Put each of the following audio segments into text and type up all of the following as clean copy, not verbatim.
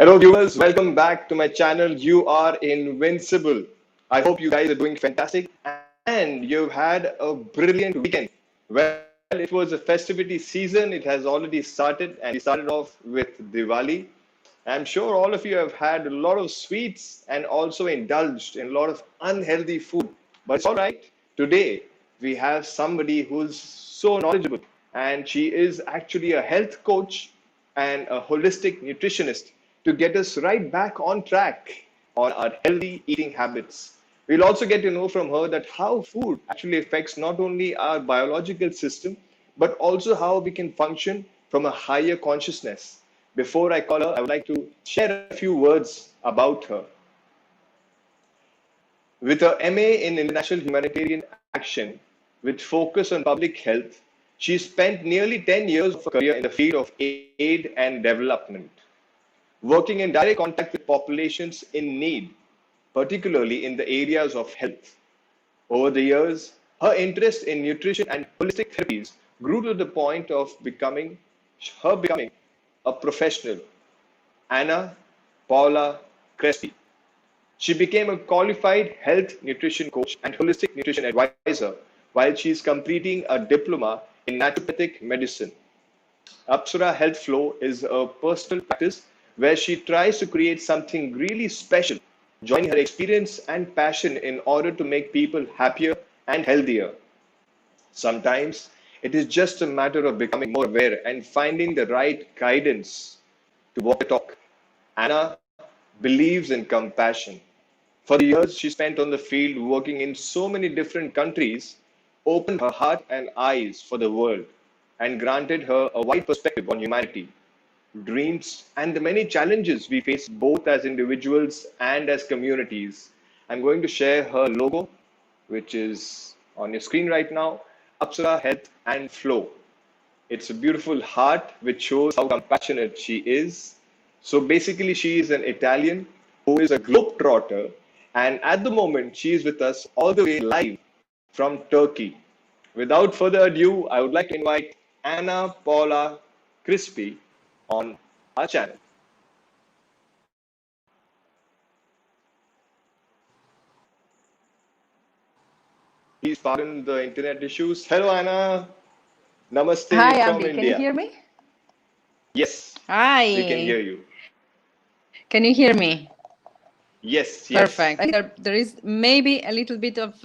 Hello, viewers. Welcome back to my channel. You are invincible. I hope you guys are doing fantastic and you've had a brilliant weekend. Well, it was a festivity season. It has already started, and we started off with Diwali. I'm sure all of you have had a lot of sweets and also indulged in a lot of unhealthy food. But it's all right. Today, we have somebody who's so knowledgeable, and she is actually a health coach and a holistic nutritionist to get us right back on track on our healthy eating habits. We'll also get to know from her that how food actually affects not only our biological system, but also how we can function from a higher consciousness. Before I call her, I would like to share a few words about her. With her MA in International Humanitarian Action, with focus on public health, she spent nearly 10 years of her career in the field of aid and development, working in direct contact with populations in need, particularly in the areas of health. Over the years, her interest in nutrition and holistic therapies grew to the point of becoming a professional. Anna Paola Crespi. She became a qualified health nutrition coach and holistic nutrition advisor while she is completing a diploma in naturopathic medicine. Apsara Health Flow is a personal practice where she tries to create something really special, joining her experience and passion in order to make people happier and healthier. Sometimes it is just a matter of becoming more aware and finding the right guidance to walk the talk. Anna believes in compassion. For the years she spent on the field working in so many different countries, opened her heart and eyes for the world and granted her a wide perspective on humanity, dreams, and the many challenges we face both as individuals and as communities. I'm going to share her logo, which is on your screen right now, Apsara Health and Flow. It's a beautiful heart which shows how compassionate she is. So basically, she is an Italian who is a globetrotter, and at the moment, she is with us all the way live from Turkey. Without further ado, I would like to invite Anna Paola Crespi on our channel. Please pardon the internet issues. Hello, Anna. Namaste Hi, from Abby. Can you India. hear me? Yes, we can hear Hi. you. Can you hear me? Yes, Perfect. yes. I think there is maybe a little bit of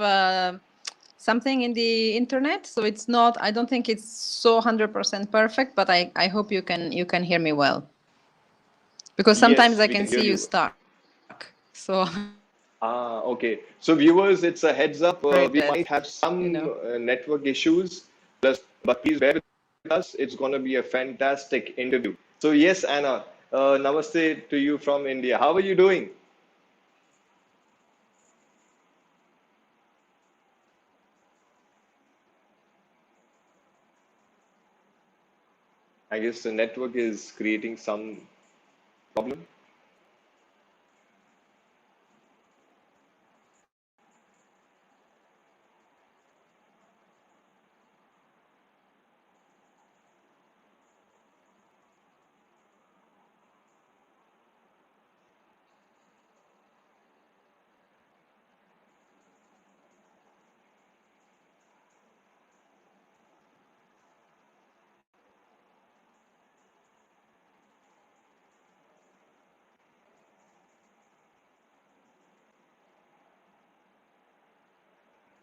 something in the internet, so it's not. I don't think it's so 100% perfect, but I hope you can hear me well, because sometimes Yes, I we can can hear see you you. stuck. So Okay. So viewers, it's a heads up. sorry We that might have you some know. network issues, but please bear with us. It's going to be a fantastic interview. So yes, Anna, namaste to you from India. How are you doing? I guess the network is creating some problem.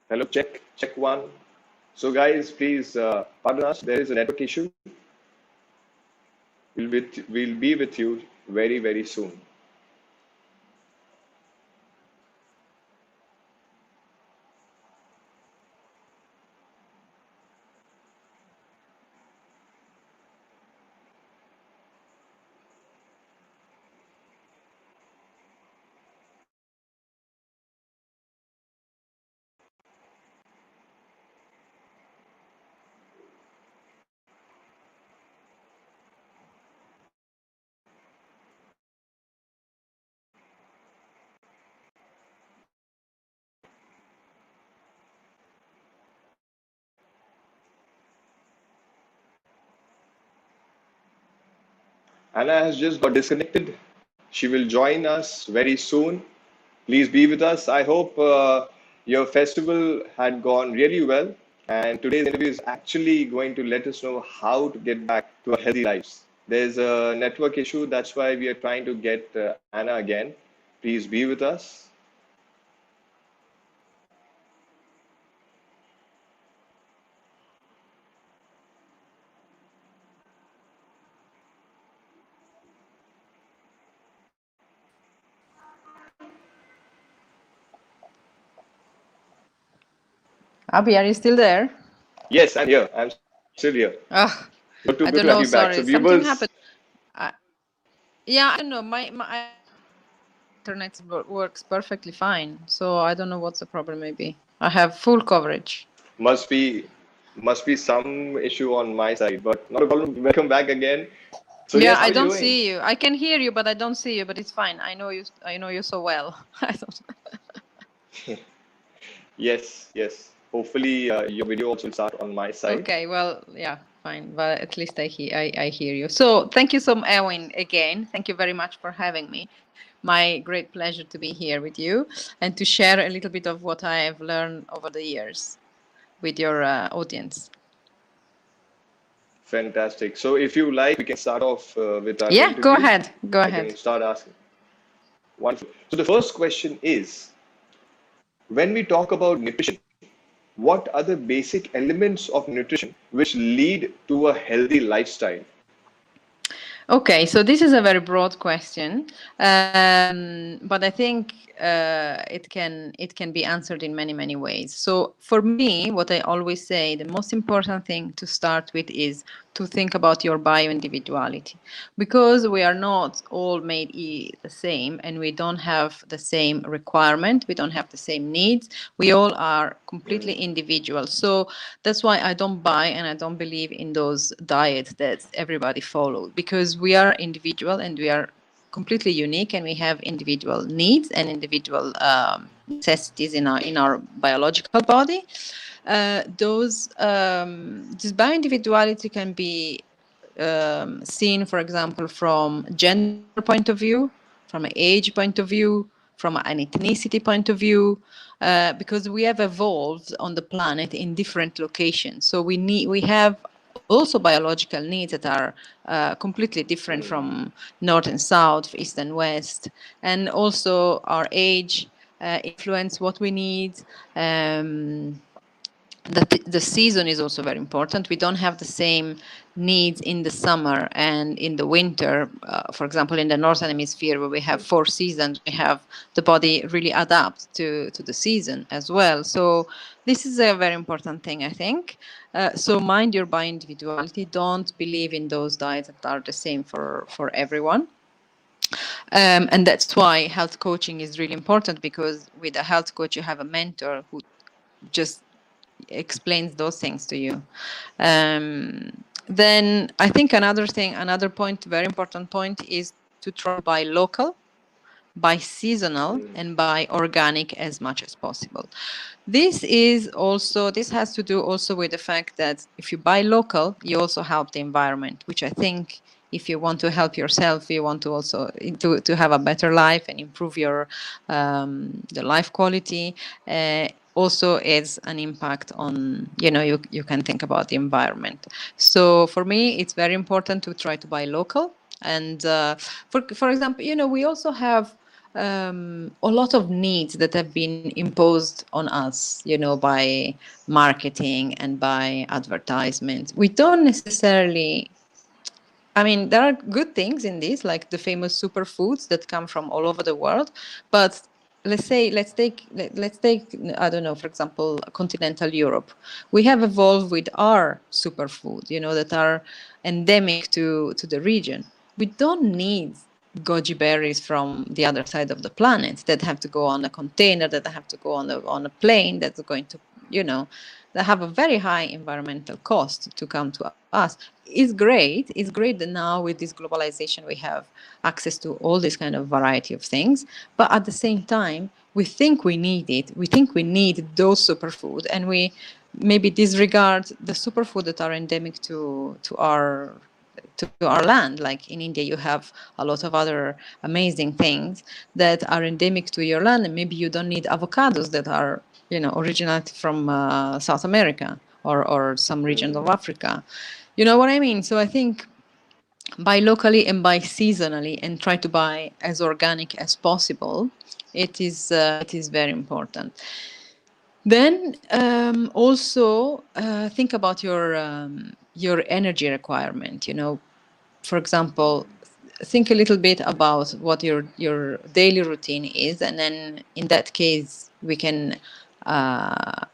Hello, check one. So guys, please pardon us. There is a network issue. We'll be with you very soon. Anna has just got disconnected. She will join us very soon. Please be with us. I hope your festival had gone really well. And today's interview is actually going to let us know how to get back to our healthy lives. There's a network issue. That's why we are trying to get Anna again. Please be with us. Abhi, are you still there? Yes, I'm here. I'm still here. Ah, Good I to don't have you know. back. So Sorry, something viewers happened. I, yeah, I don't know. My I don't know. My internet works perfectly fine. So I don't know what's the problem. Maybe I have full coverage. must be must be some issue on my side, but not a problem. Welcome back again. So Yeah, yes, I how are you don't doing? see you. I can hear you, but I don't see you. But it's fine. I know you. I know you so well. I don't. Yes, yes. Hopefully, your video also will start on my side. Okay, well, yeah, fine. But at least I hear you. So thank you so much, Erwin, again. Thank you very much for having me. My great pleasure to be here with you and to share a little bit of what I have learned over the years with your audience. Fantastic. So if you like, we can start off with our Yeah, go interview. ahead. Go I can ahead. start asking. Wonderful. So the first question is, when we talk about nutrition, what are the basic elements of nutrition which lead to a healthy lifestyle? Okay, so this is a very broad question, but I think it can be answered in many ways. So for me, what I always say, the most important thing to start with is to think about your bio individuality, because we are not all made the same, and we don't have the same requirement, we don't have the same needs. We all are completely Mm, individual. So that's why I don't buy and I don't believe in those diets that everybody follows, because we are individual and we are completely unique, and we have individual needs and individual necessities in our biological body. Those this bioindividuality can be seen, for example, from gender point of view, from an age point of view, from an ethnicity point of view, because we have evolved on the planet in different locations. So we have also biological needs that are completely different mm, from north and south, east and west, and also our age influence what we need. Um, the season is also very important. We don't have the same needs in the summer and in the winter. For example, in the northern hemisphere, where we have 4 seasons, we have the body really adapt to the season as well. So this is a very important thing, I think. So mind your by individuality. Don't believe in those diets that are the same for everyone. And that's why health coaching is really important, because with a health coach, you have a mentor who just explains those things to you. Then I think another point, very important point, is to try to buy local, buy seasonal, mm, and buy organic as much as possible. This has to do also with the fact that if you buy local, you also help the environment, which I think, if you want to help yourself, you want to also to have a better life and improve your the life quality. Also is an impact on, you can think about the environment. So for me, it's very important to try to buy local. And for example, we also have a lot of needs that have been imposed on us, by marketing and by advertisements. We don't necessarily, I mean, there are good things in this, like the famous superfoods that come from all over the world. But let's take, I don't know, for example, continental Europe. We have evolved with our superfood, that are endemic to the region. We don't need goji berries from the other side of the planet that have to go on a container, that have to go on a plane, that's going to, that have a very high environmental cost to come to us. It's great that now with this globalization we have access to all this kind of variety of things, but at the same time we think we need it. We think we need those superfood, and we maybe disregard the superfood that are endemic to our to our land. Like in India, you have a lot of other amazing things that are endemic to your land, and maybe you don't need avocados that are, originated from South America or some regions of Africa. You know what I mean? So I think buy locally and buy seasonally and try to buy as organic as possible. It is very important. Then also think about your energy requirement. For example, think a little bit about what your daily routine is, and then in that case uh,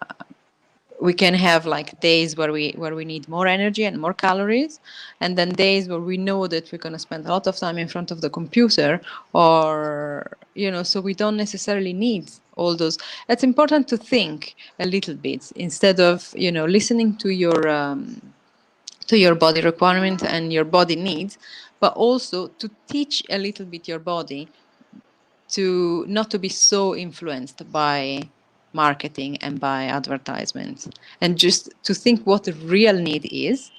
we can have like days where we need more energy and more calories, and then days where we know that we're going to spend a lot of time in front of the computer, or so we don't necessarily need all those. It's important to think a little bit instead of listening to your body requirement and your body needs, but also to teach a little bit your body to not to be so influenced by marketing and by advertisements, and just to think what the real need is,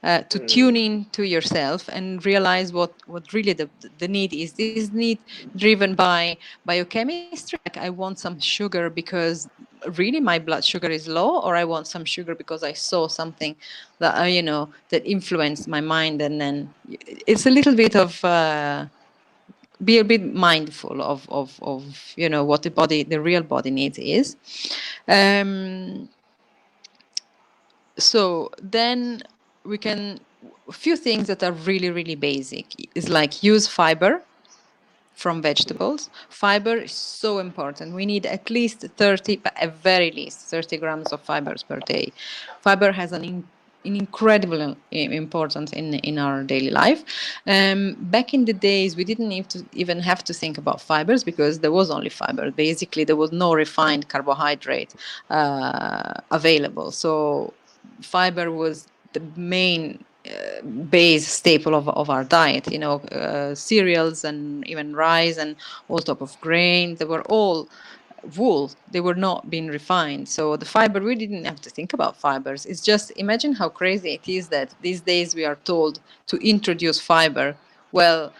to tune in to yourself and realize what really the need is. This need driven by biochemistry, like I want some sugar because really my blood sugar is low, or I want some sugar because I saw something that that influenced my mind. And then it's a little bit of be a bit mindful of what the real body needs is. um, so then we can, a few things that are really really basic is like use fiber from vegetables. Fiber is so important. We need at least 30, but at very least 30 grams of fibers per day. Fiber has an incredible importance in our daily life. Back in the days, we didn't even have to think about fibers because there was only fiber. Basically, there was no refined carbohydrate available. So fiber was the main base staple of our diet. Cereals and even rice and all type of grain, they were all wool. They were not being refined. So the fiber, we didn't have to think about fibers. It's just, imagine how crazy it is that these days we are told to introduce fiber. Well,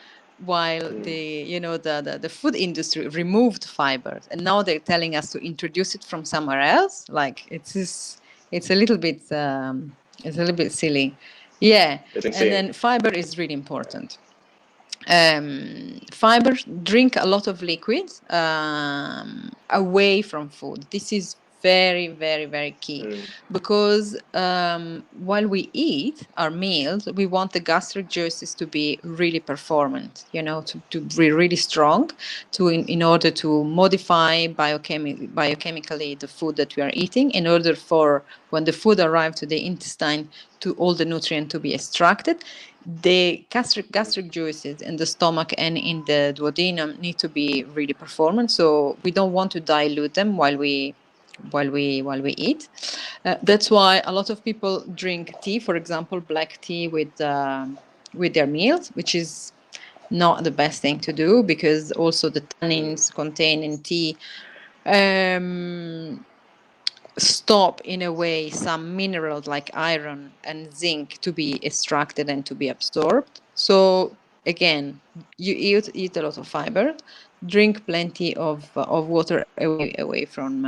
while the food industry removed fibers, and now they're telling us to introduce it from somewhere else. Like it's a little bit silly. Yeah. It's And insane. then fiber is really important. Fiber, drink a lot of liquids away from food. This is very very very key, because while we eat our meals, we want the gastric juices to be really performant, to be really strong, in order to modify biochemically the food that we are eating, in order for when the food arrives to the intestine, to all the nutrient to be extracted. The gastric juices in the stomach and in the duodenum need to be really performant, so we don't want to dilute them while we eat. That's why a lot of people drink tea, for example, black tea with their meals, which is not the best thing to do, because also the tannins contained in tea stop in a way some minerals like iron and zinc to be extracted and to be absorbed. So again, you eat a lot of fiber, drink plenty of water away from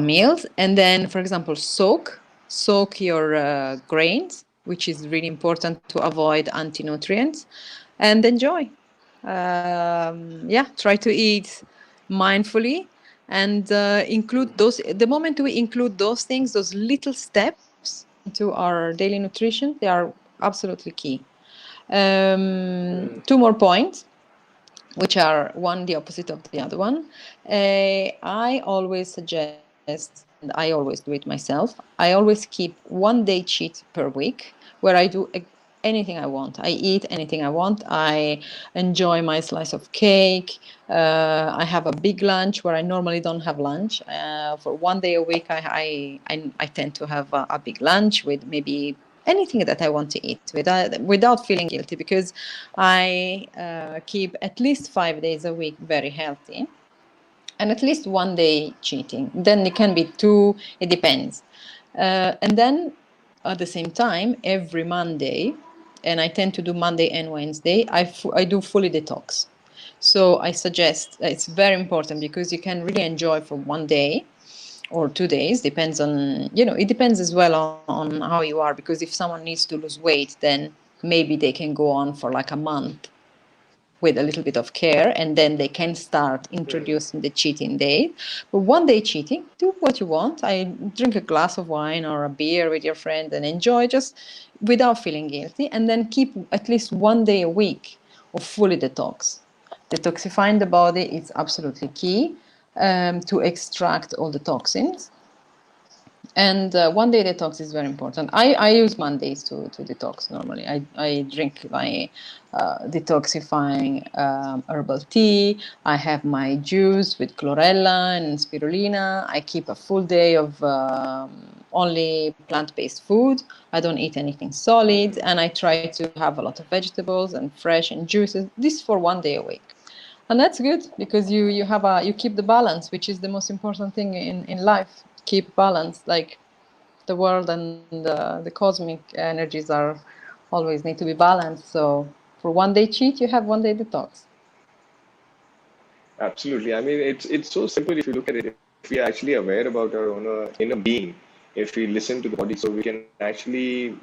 meals, and then, for example, soak your grains, which is really important to avoid anti-nutrients, and enjoy. Try to eat mindfully, and include those. The moment we include those things, those little steps into our daily nutrition, they are absolutely key. Two more points, which are one the opposite of the other one. I always suggest, and I always do it myself, I always keep 1 day cheat per week where I do anything I want. I eat anything I want. I enjoy my slice of cake. I have a big lunch where I normally don't have lunch. For 1 day a week, I tend to have a big lunch with maybe anything that I want to eat without feeling guilty, because I keep at least 5 days a week very healthy, and at least 1 day cheating. Then it can be two, it depends. And then At the same time, every Monday, and I tend to do Monday and Wednesday, I do fully detox. So I suggest it's very important because you can really enjoy for one day or 2 days, depends on, it depends as well on how you are, because if someone needs to lose weight, then maybe they can go on for like a month with a little bit of care, and then they can start introducing the cheating day. But one day cheating, do what you want. I drink a glass of wine or a beer with your friend and enjoy just without feeling guilty, and then keep at least one day a week of fully detox. Detoxifying the body is absolutely key, to extract all the toxins. And one day detox is very important. I use Mondays to detox normally. I drink my detoxifying herbal tea. I have my juice with chlorella and spirulina. I keep a full day of only plant-based food. I don't eat anything solid, and I try to have a lot of vegetables and fresh and juices. This for one day a week. And that's good because you keep the balance, which is the most important thing in life. Keep balance. Like the world and the cosmic energies are always need to be balanced. So for one day cheat, you have one day detox. Absolutely. I mean, it's so simple if you look at it. If we are actually aware about our own inner being, if we listen to the body, so we can actually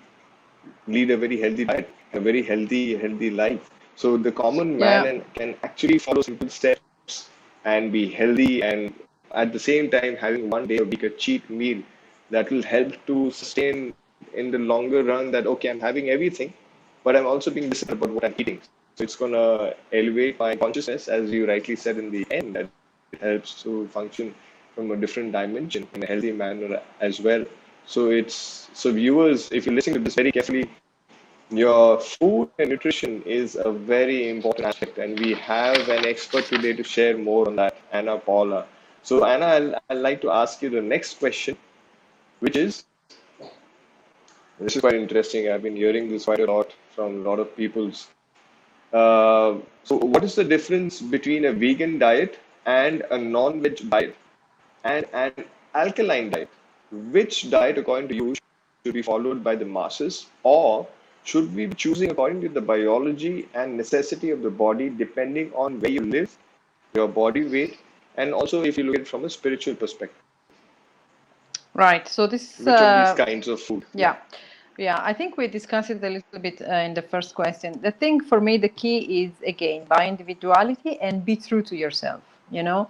lead a very healthy diet, a very healthy life. So the common man Yeah. can actually follow simple steps and be healthy, and at the same time having one day a week a cheat meal that will help to sustain in the longer run that okay, I'm having everything, but I'm also being disciplined about what I'm eating. So it's gonna elevate my consciousness, as you rightly said in the end, that it helps to function from a different dimension in a healthy manner as well. So viewers, if you're listening to this very carefully, your food and nutrition is a very important aspect, and we have an expert today to share more on that, Anna Paola. So, Anna, I'd like to ask you the next question, which is this is quite interesting. I've been hearing this quite a lot from a lot of people's. So, what is the difference between a vegan diet and a non-veg diet and an alkaline diet? Which diet, according to you, should be followed by the masses, or should we be choosing according to the biology and necessity of the body, depending on where you live, your body weight, and also if you look at it from a spiritual perspective? Right. So this, Which of these kinds of food? Yeah. yeah, yeah. I think we discussed it a little bit in the first question. The thing for me, the key is again by individuality and be true to yourself. You know,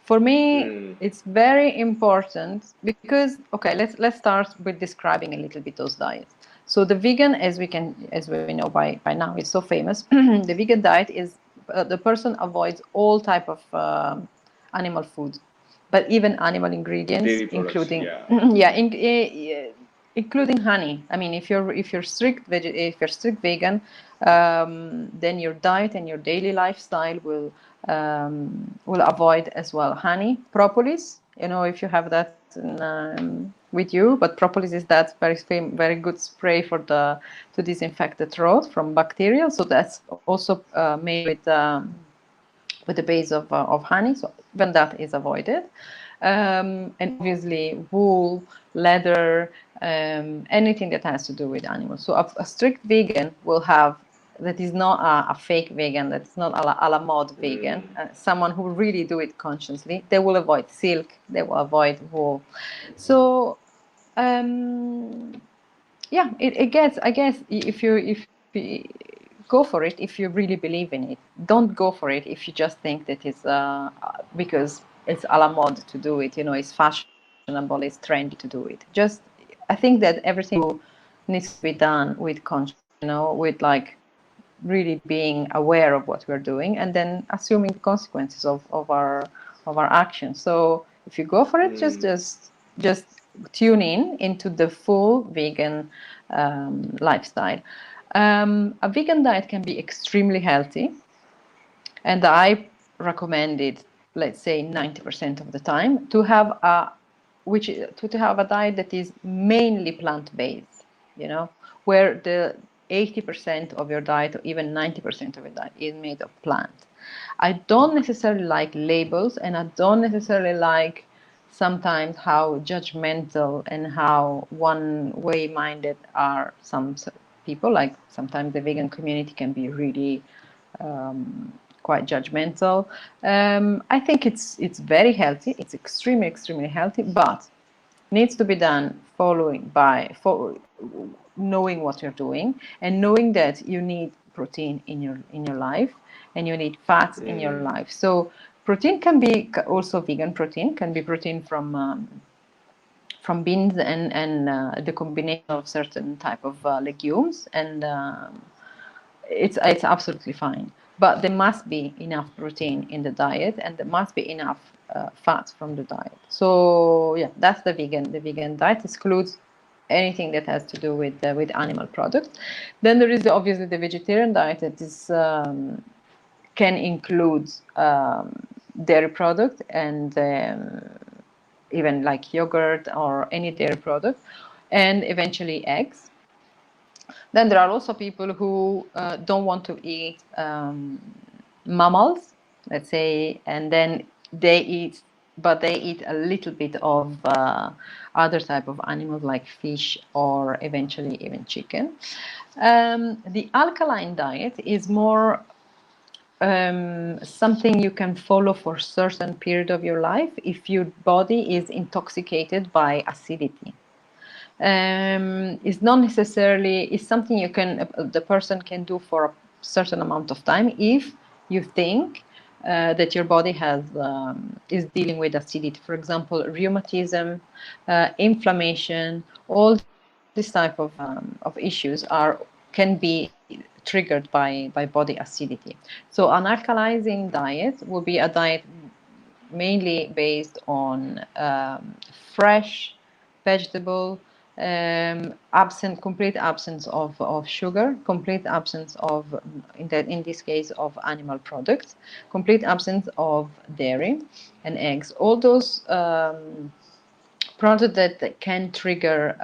for me, Mm, it's very important because okay, let's start with describing a little bit those diets. So the vegan, as we know by now, is so famous. The vegan diet is the person avoids all type of animal food, but even animal ingredients, dairy products. including Yeah. yeah, including honey. I mean, if you're strict vegan, then your diet and your daily lifestyle will avoid as well honey, propolis. You know, if you have that with you, but propolis is that very good spray for the to disinfect the throat from bacteria. So that's also made with the base of honey. So even that is avoided. And obviously wool, leather, anything that has to do with animals. So a strict vegan will have that is not a fake vegan, that's not a la mode vegan, Mm, someone who really do it consciously. They will avoid silk, they will avoid wool. So yeah, it gets. I guess if you go for it, if you really believe in it, don't go for it if you just think that it's because it's a la mode to do it. You know, it's fashionable, it's trendy to do it. Just I think that everything needs to be done with conscience. You know, with like really being aware of what we're doing and then assuming the consequences of our actions. So if you go for it, mm, just tune in into the full vegan lifestyle. A vegan diet can be extremely healthy, and I recommend it, let's say 90% of the time, to have to have a diet that is mainly plant-based, you know, where the 80% of your diet or even 90% of your diet is made of plant. I don't necessarily like labels, and I don't necessarily like sometimes how judgmental and how one-way minded are some people. Like sometimes the vegan community can be really quite judgmental. I think it's very healthy. It's extremely healthy, but needs to be done knowing what you're doing and knowing that you need protein in your life and you need fats in your life. So protein can be also vegan protein, can be protein from beans and the combination of certain type of legumes, and it's absolutely fine. But there must be enough protein in the diet, and there must be enough fats from the diet. So yeah, that's the vegan. The vegan diet excludes anything that has to do with animal products. Then there is obviously the vegetarian diet that is can include dairy product and even like yogurt or any dairy product, and eventually eggs. Then there are also people who don't want to eat mammals, let's say, and then they eat a little bit of other type of animals like fish or eventually even chicken. The alkaline diet is more something you can follow for a certain period of your life if your body is intoxicated by acidity. It's not necessarily, it's something the person can do for a certain amount of time if you think that your body is dealing with acidity. For example, rheumatism, inflammation, all these type of issues can be triggered by body acidity. So an alkalizing diet will be a diet mainly based on fresh vegetable, complete absence of sugar, complete absence of, in this case, of animal products, complete absence of dairy and eggs. All those products that can trigger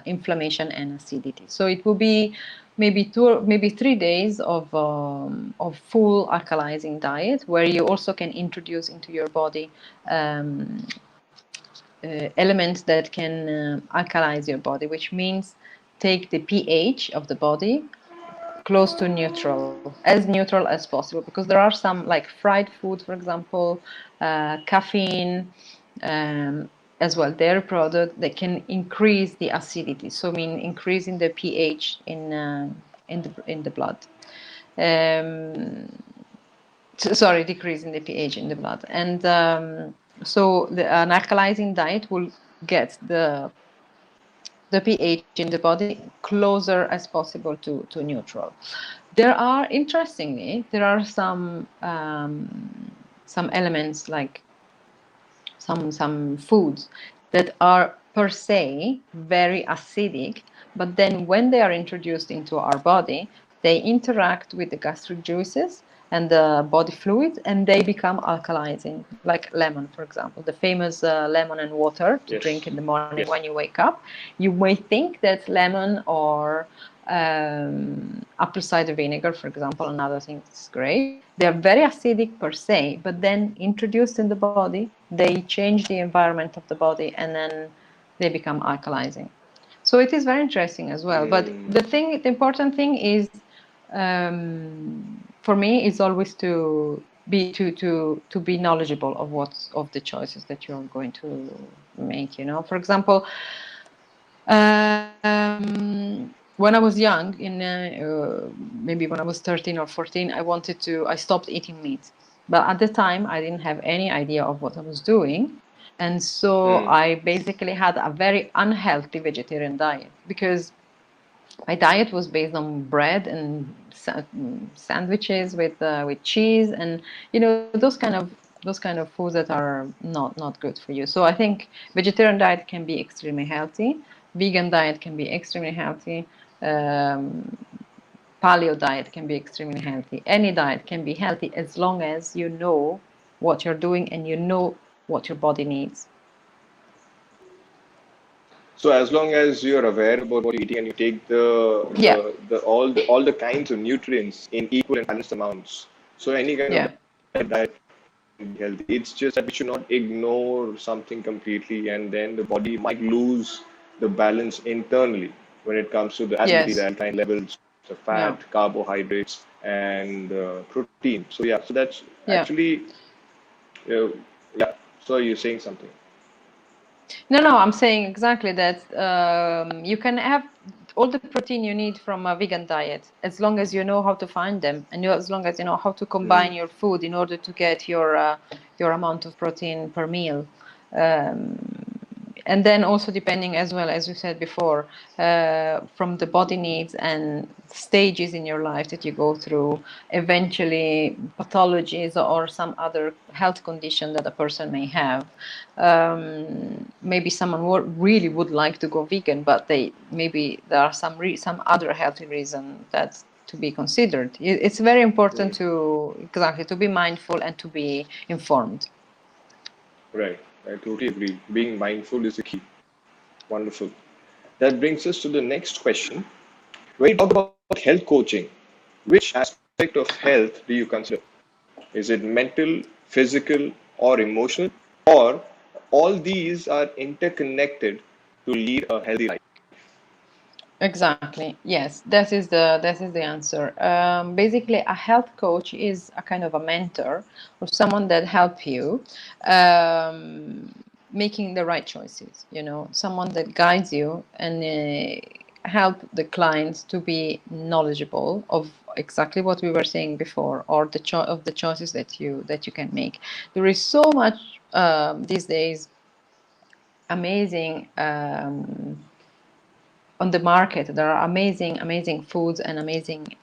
inflammation and acidity. So it will be maybe 3 days of full alkalizing diet, where you also can introduce into your body elements that can alkalize your body, which means take the pH of the body close to neutral as possible, because there are some like fried food, for example, caffeine, as well dairy product that can increase the acidity. So I mean increasing the pH in the blood. Sorry, decreasing the pH in the blood. And so an alkalizing diet will get the pH in the body closer as possible to neutral. Interestingly, there are some elements like some foods that are per se very acidic, but then when they are introduced into our body, they interact with the gastric juices and the body fluids, and they become alkalizing, like lemon, for example, the famous lemon and water to drink in the morning when you wake up. You may think that lemon or apple cider vinegar, for example, another thing that's great. They are very acidic per se, but then introduced in the body, they change the environment of the body, and then they become alkalizing. So it is very interesting as well. But the important thing is, for me, is always to be knowledgeable of the choices that you're going to make. For example, when I was young, maybe when I was 13 or 14, I stopped eating meat. But at the time, I didn't have any idea of what I was doing. And so I basically had a very unhealthy vegetarian diet, because my diet was based on bread and sandwiches with cheese, and those kind of foods that are not good for you. So I think vegetarian diet can be extremely healthy, vegan diet can be extremely healthy, paleo diet can be extremely healthy. Any diet can be healthy as long as you know what you're doing and you know what your body needs. So as long as you're aware about what you're eating and you take Yeah, all the kinds of nutrients in equal and balanced amounts, so any kind of yeah. diet be healthy. It's just that we should not ignore something completely, and then the body might lose the balance internally when it comes to the acidity, the Yes. alkaline levels, the Yeah. fat, carbohydrates, and protein. So yeah, so that's Yeah. actually, uh, yeah. So you're saying something, No, I'm saying exactly that you can have all the protein you need from a vegan diet as long as you know how to find them, and as long as you know how to combine your food in order to get your amount of protein per meal. Um, and then also depending, as well as you said before, from the body needs and stages in your life that you go through, eventually pathologies or some other health condition that a person may have. Maybe someone really would like to go vegan, but they maybe there are some other healthy reason that's to be considered. It's very important to exactly to be mindful and to be informed. right? I totally agree. Being mindful is the key. Wonderful. That brings us to the next question. When you talk about health coaching, which aspect of health do you consider? Is it mental, physical, or emotional? Or all these are interconnected to lead a healthy life? Exactly. Yes, that is the answer. Basically, a health coach is a kind of a mentor or someone that help you um, making the right choices. Someone that guides you and help the clients to be knowledgeable of exactly what we were saying before, or of the choices that you can make. There is so much these days amazing. On the market there are amazing foods and amazing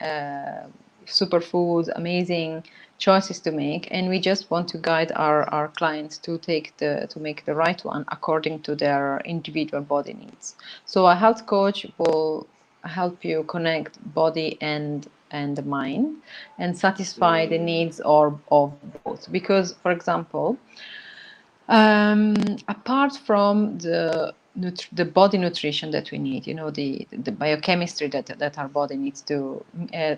superfoods, amazing choices to make, and we just want to guide our clients to make the right one according to their individual body needs. So a health coach will help you connect body and the mind and satisfy the needs of both, because for example, apart from the body nutrition that we need, the biochemistry that our body needs to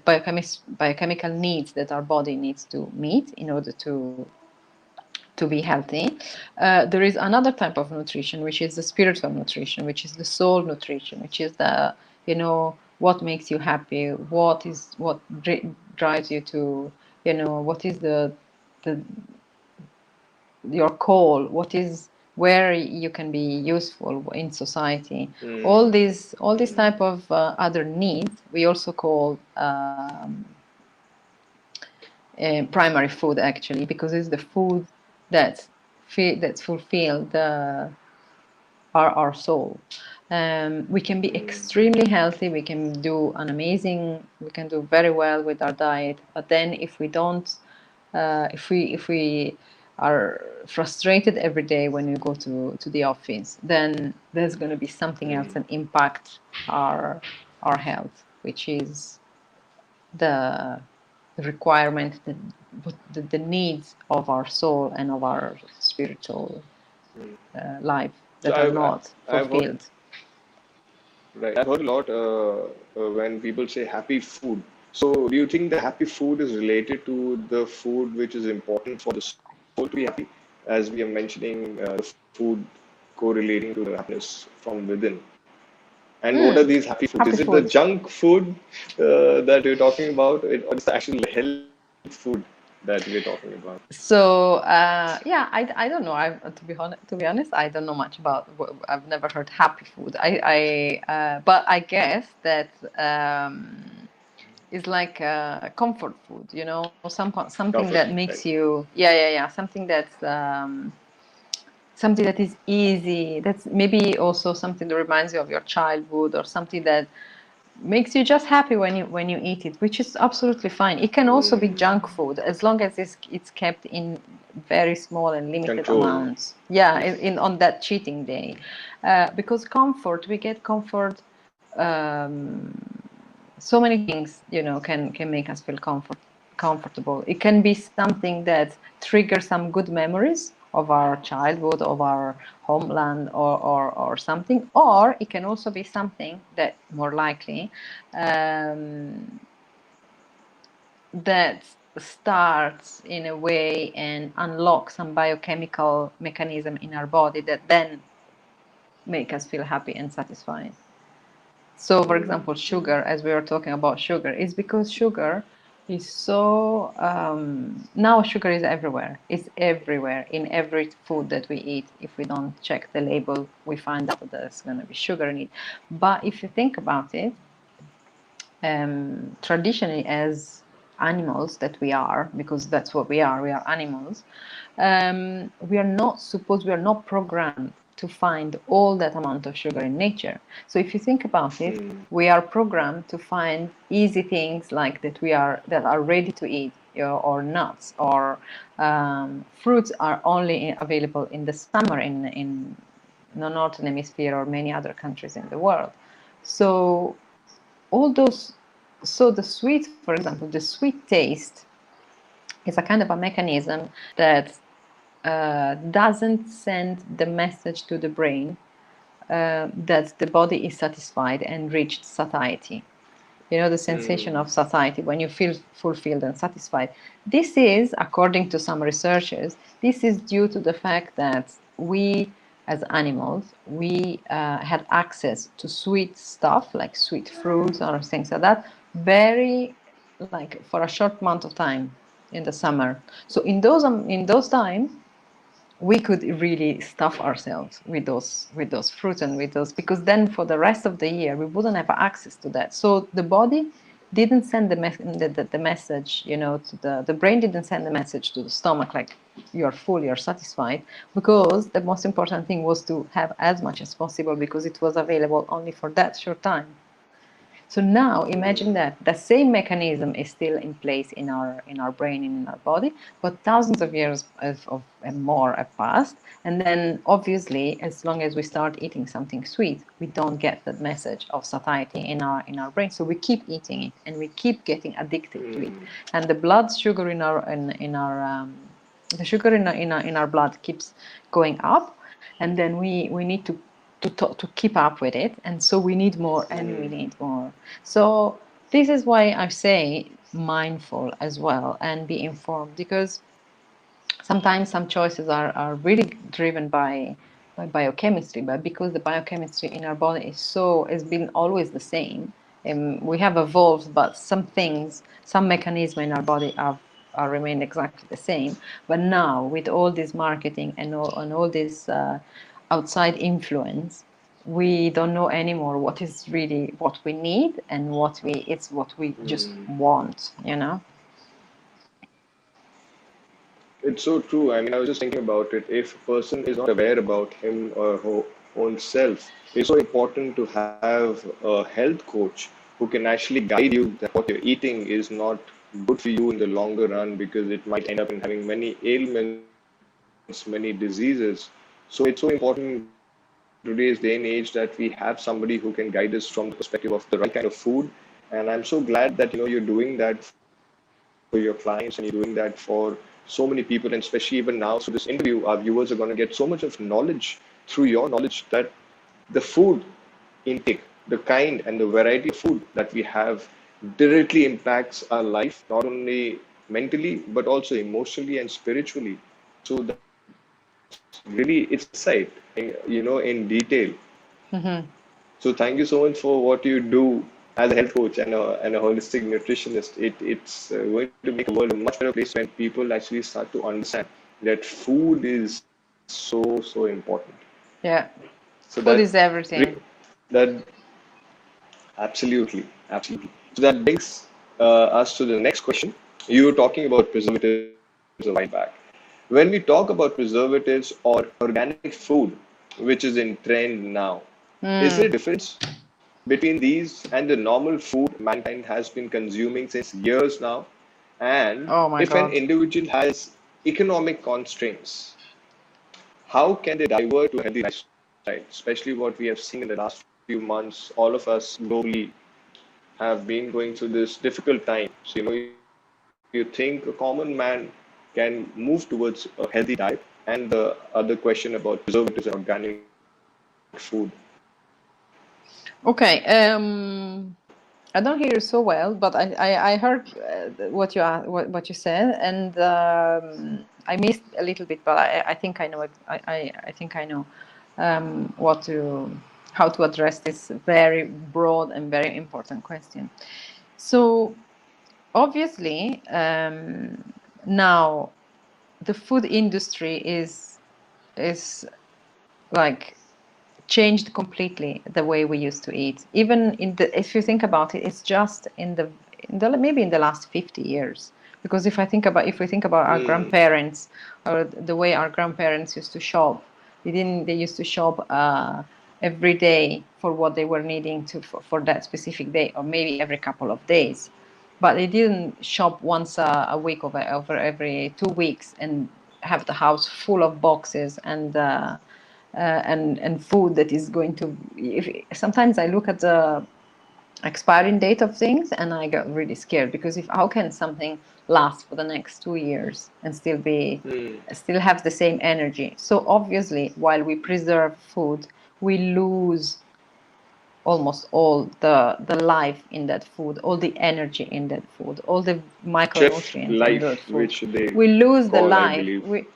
biochemical needs that our body needs to meet in order to be healthy. There is another type of nutrition, which is the spiritual nutrition, which is the soul nutrition, which is what makes you happy, what drives you to, what is the your call, what is where you can be useful in society. All these type of other needs we also call primary food, actually, because it's the food that fulfill our soul. We can be extremely healthy, we can do very well with our diet, but then if we don't if we are frustrated every day when we go to the office, then there's going to be something else that impact our health, which is the requirement, the needs of our soul and of our spiritual life So that are not I've heard, fulfilled. right, I've heard a lot when people say happy food. So do you think the happy food is related to the food which is important for the soul to be happy, as we are mentioning the food correlating to the happiness from within? And what are these happy foods? Happy Is it the foods. junk food that we're talking about, or is the actual health food that we're talking about? So yeah, I don't know. To be honest, I don't know much about. I've never heard happy food. But I guess that is like comfort food. Something that Comfort food, makes right? you, yeah. Something that is easy. That's maybe also something that reminds you of your childhood, or something that makes you just happy when you eat it, which is absolutely fine. It can also be junk food as long as it's kept in very small and limited Control. amounts. Yeah, Yes. on that cheating day, because we get comfort. Um, so many things, can make us feel comfortable. It can be something that triggers some good memories of our childhood, of our homeland, or something, or it can also be something that more likely um, that starts in a way and unlocks some biochemical mechanism in our body that then make us feel happy and satisfied. So, for example, sugar, as we were talking about sugar, is because sugar is so now sugar is everywhere. It's everywhere in every food that we eat. If we don't check the label, we find out that there's going to be sugar in it. But if you think about it, traditionally, as animals that we are, because that's what we are animals, we are not programmed to find all that amount of sugar in nature. So if you think about it, we are programmed to find easy things like that are ready to eat, or nuts, or fruits are only available in the summer in the northern hemisphere or many other countries in the world. So all those, so the sweet, for example, the sweet taste is a kind of a mechanism that doesn't send the message to the brain that the body is satisfied and reached satiety. You know, the sensation of satiety when you feel fulfilled and satisfied. This is, according to some researchers, this is due to the fact that we, as animals, we had access to sweet stuff like sweet fruits or things like that, very, like, for a short amount of time in the summer. So in those times we could really stuff ourselves with those fruits and with those, because then for the rest of the year we wouldn't have access to that. So the body didn't send the message, you know, to the brain didn't send the message to the stomach like you're full, you're satisfied, because the most important thing was to have as much as possible because it was available only for that short time. So now imagine that the same mechanism is still in place in our brain and in our body, but thousands of years of and more have passed. And then obviously, as long as we start eating something sweet, we don't get that message of satiety in our brain. So we keep eating it and we keep getting addicted to it. And the blood sugar in our the sugar in our blood keeps going up, and then we need to keep up with it, and so we need more and we need more. So this is why I say mindful as well and be informed, because sometimes some choices are really driven by biochemistry, but because the biochemistry in our body is so has been always the same, we have evolved, but some things, some mechanisms in our body are remain exactly the same. But now with all this marketing and all this outside influence, we don't know anymore what is really what we need and what we just want, you know. It's so true. I mean, I was just thinking about it. If a person is not aware about him or her own self, it's so important to have a health coach who can actually guide you that what you're eating is not good for you in the longer run, because it might end up in having many ailments, many diseases. So it's so important in today's day and age that we have somebody who can guide us from the perspective of the right kind of food. And I'm so glad that you're doing that for your clients, and you're doing that for so many people. And especially even now through this interview, our viewers are going to get so much of knowledge through your knowledge that the food intake, the kind and the variety of food that we have directly impacts our life, not only mentally, but also emotionally and spiritually. So that's really, it's insight, in detail. Mm-hmm. So thank you so much for what you do as a health coach and a holistic nutritionist. It's going to make the world a much better place when people actually start to understand that food is so important. Yeah, So food is everything. that absolutely, absolutely. So that brings us to the next question. You were talking about preservatives a while back. When we talk about preservatives or organic food, which is in trend now, is there a Mm. difference between these and the normal food mankind has been consuming since years now? And Oh my if an God. individual has economic constraints, how can they divert to a healthy lifestyle? Especially what we have seen in the last few months, all of us globally have been going through this difficult time. So, you think a common man can move towards a healthy diet? And the other question about preservatives and organic food. Okay. I don't hear you so well, but I heard what you said, and I missed a little bit, but I think I know it. I think I know what to how to address this very broad and very important question. So obviously, now the food industry is like changed completely the way we used to eat. Even in the, if you think about it, it's just in the maybe in the last 50 years. Because if we think about our Mm. grandparents or the way our grandparents used to shop, they used to shop every day for what they were needing to for that specific day, or maybe every couple of days. But they didn't shop once a week over every 2 weeks and have the house full of boxes and food that is going to. Sometimes I look at the expiring date of things and I get really scared, because if how can something last for the next 2 years and Mm. still have the same energy? So obviously, while we preserve food, we lose almost all the life in that food, all the energy in that food, all the Chef micronutrients in that life, food. which they We lose the call, I life. believe. We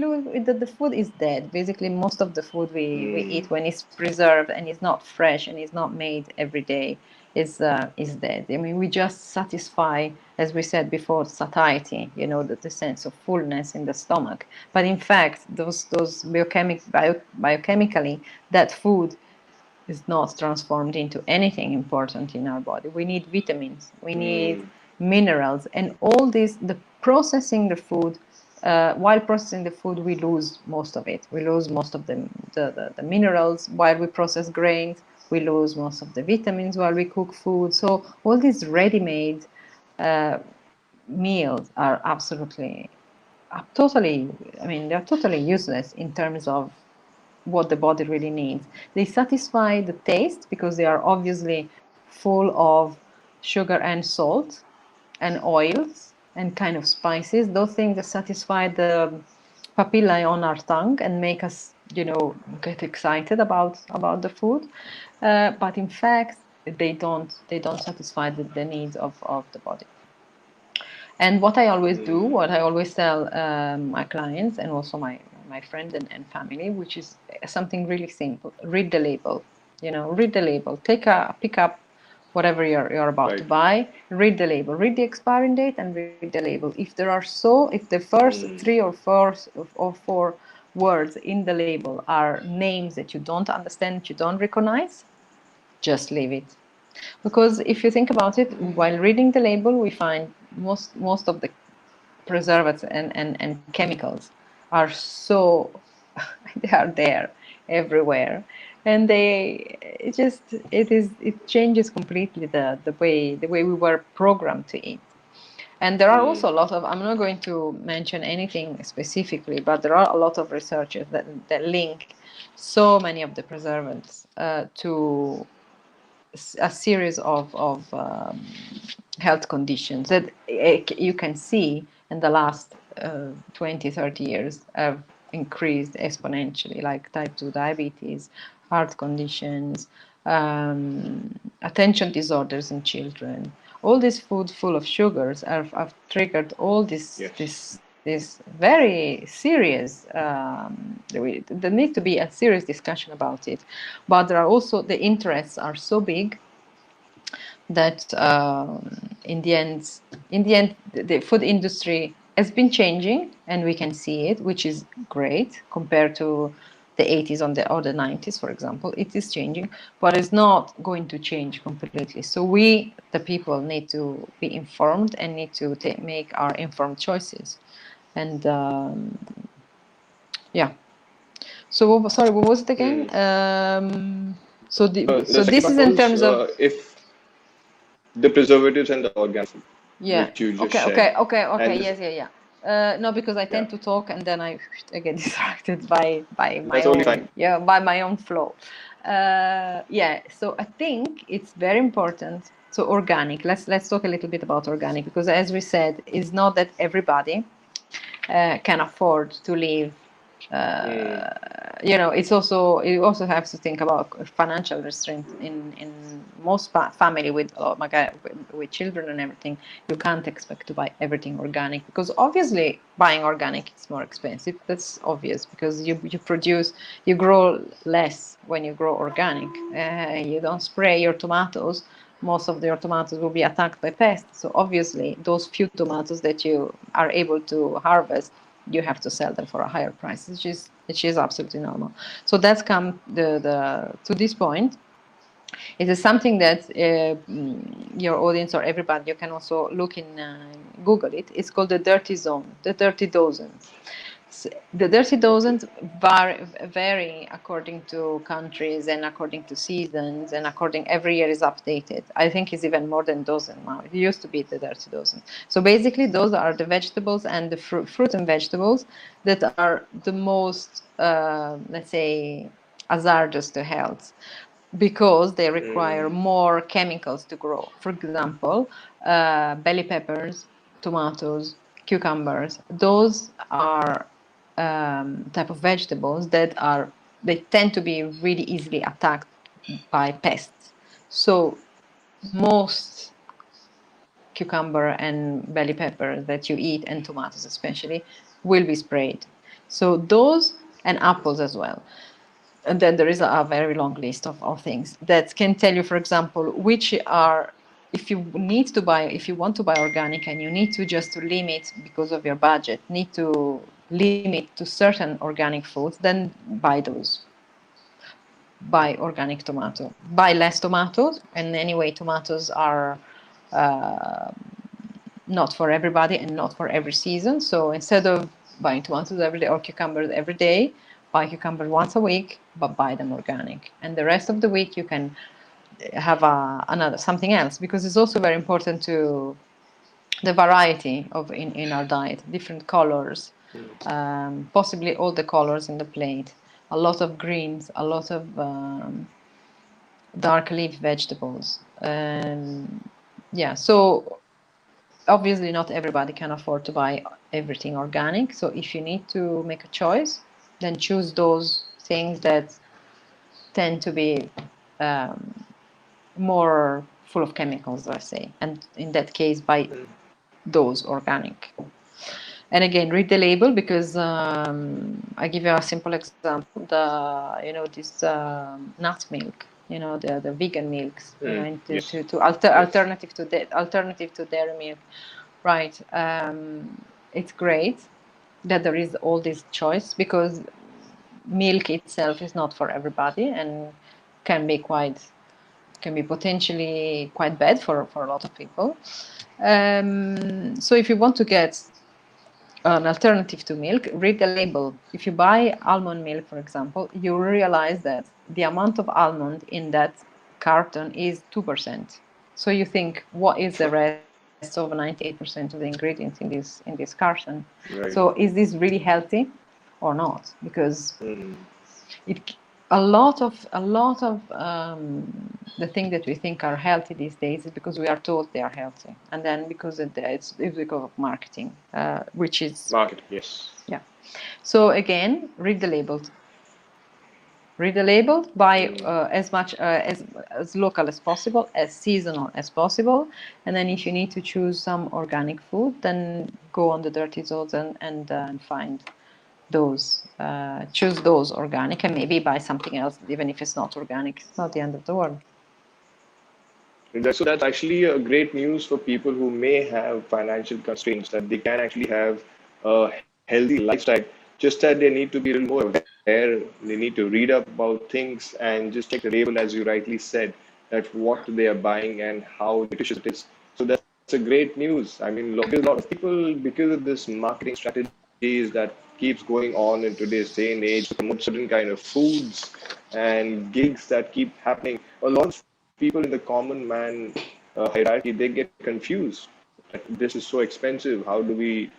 lose the food is dead. Basically, most of the food we Mm. eat, when it's preserved and it's not fresh and it's not made every day, is dead. I mean, we just satisfy, as we said before, satiety. You know, the sense of fullness in the stomach. But in fact, those biochemically, that food is not transformed into anything important in our body. We need vitamins, we need Mm. minerals, and all this. The processing the food, while processing the food, we lose most of it. We lose most of the minerals while we process grains. We lose most of the vitamins while we cook food. So all these ready-made uh, meals are absolutely, totally. I mean, they're totally useless in terms of what the body really needs. They satisfy the taste because they are obviously full of sugar and salt and oils and kind of spices. Those things that satisfy the papillae on our tongue and make us, get excited about the food. But in fact, they don't satisfy the needs of the body. And what I always do, Mm. what I always tell my clients and also my friends and family, which is something really simple: read the label. Read the label. Pick up whatever you're about to Right. buy. Read the label. Read the expiring date and read the label. If the first Mm. three or four words in the label are names that you don't understand, that you don't recognize, just leave it. Because if you think about it, while reading the label, we find most of the preservatives and chemicals are so they are there everywhere, and it changes completely the way we were programmed to eat. And there are Mm. also a lot of, I'm not going to mention anything specifically, but there are a lot of researchers that link so many of the preservatives to a series of health conditions that you can see in the last 20, 30 years have increased exponentially, like type 2 diabetes, heart conditions, attention disorders in children. All this food full of sugars have triggered all this Yes. this this very serious. There needs to be a serious discussion about it, but there are also, the interests are so big that in the end, the food industry has been changing, and we can see it, which is great compared to the 80s or the 90s, for example. It is changing, but it's not going to change completely. So we, the people, need to be informed and need to make our informed choices. And yeah. So sorry, what was it again? Mm. So The second this part is in was terms of. if the preservatives and the organic food, Yeah. which you just Okay. shared. Okay. Okay. And Okay. this, Yes. Yeah. Yeah. No, because I yeah, tend to talk and then I get distracted by my that's only fine. own, by my own flow. Yeah. So I think it's very important. So organic. Let's talk a little bit about organic, because as we said, it's not that everybody can afford to live Mm. You know, you also have to think about financial restraint in most family with oh my God, with children and everything. You can't expect to buy everything organic because obviously buying organic is more expensive. That's obvious because you grow less when you grow organic. You don't spray your tomatoes. Most of your tomatoes will be attacked by pests. So obviously those few tomatoes that you are able to harvest, you have to sell them for a higher price, which is absolutely normal. So that's come the to this point. It is something that your audience or everybody, you can also look in Google it. It's called the dirty zone, the dirty dozens. The dirty Okay. dozens vary according to countries and according to seasons and according every year is updated. I think it's even more than dozen now. It used to be the dirty dozen. So basically, those are the vegetables and the fruit and vegetables that are the most, let's say, hazardous to health because they require Mm. more chemicals to grow. For example, bell peppers, tomatoes, cucumbers. Those are type of vegetables they tend to be really easily attacked by pests. So most cucumber and bell pepper that you eat and tomatoes especially will be sprayed. So those and apples as well. And then there is a very long list of things that can tell you, for example, which are if you want to buy organic and you need to just to limit because of your budget, need to limit to certain organic foods, then buy those. Buy organic tomato. Buy less tomatoes, and anyway, tomatoes are uh, not for everybody and not for every season. So instead of buying tomatoes every day or cucumbers every day, buy cucumbers once a week, but buy them organic. And the rest of the week you can have another something else because it's also very important to the variety of in our diet, different colors, possibly all the colors in the plate, a lot of greens, a lot of dark leaf vegetables. Yeah, so obviously not everybody can afford to buy everything organic, so if you need to make a choice, then choose those things that tend to be um, more full of chemicals, let's say, and in that case buy those organic. And again, read the label because I give you a simple example. This nut milk, the vegan milks, Mm. and Yes. Yes. alternative to dairy milk, right? It's great that there is all this choice because milk itself is not for everybody and can be potentially quite bad for a lot of people. So if you want to get an alternative to milk, read the label. If you buy almond milk, for example, you realize that the amount of almond in that carton is 2%. So you think, what is the rest of 98% of the ingredients in this carton? So Right. is this really healthy or not? Because Mm. it a lot of the things that we think are healthy these days is because we are told they are healthy, and then it's because of marketing, which is Market. Yes. yeah. So again, read the labels. Read the label. Buy Mm. as much as local as possible, as seasonal as possible, and then if you need to choose some organic food, then go on the dirty zones and find those. Choose those organic, and maybe buy something else, even if it's not organic. It's not the end of the world. So that's actually a great news for people who may have financial constraints that they can actually have a healthy lifestyle. Just that they need to be a little more aware. They need to read up about things and just check the label, as you rightly said, that what they are buying and how nutritious it is. So that's a great news. I mean, because a lot of people, because of this marketing strategies that keeps going on in today's day and age, to promote certain kind of foods and gigs that keep happening, a lot of people in the common man hierarchy, they get confused that this is so expensive. How do we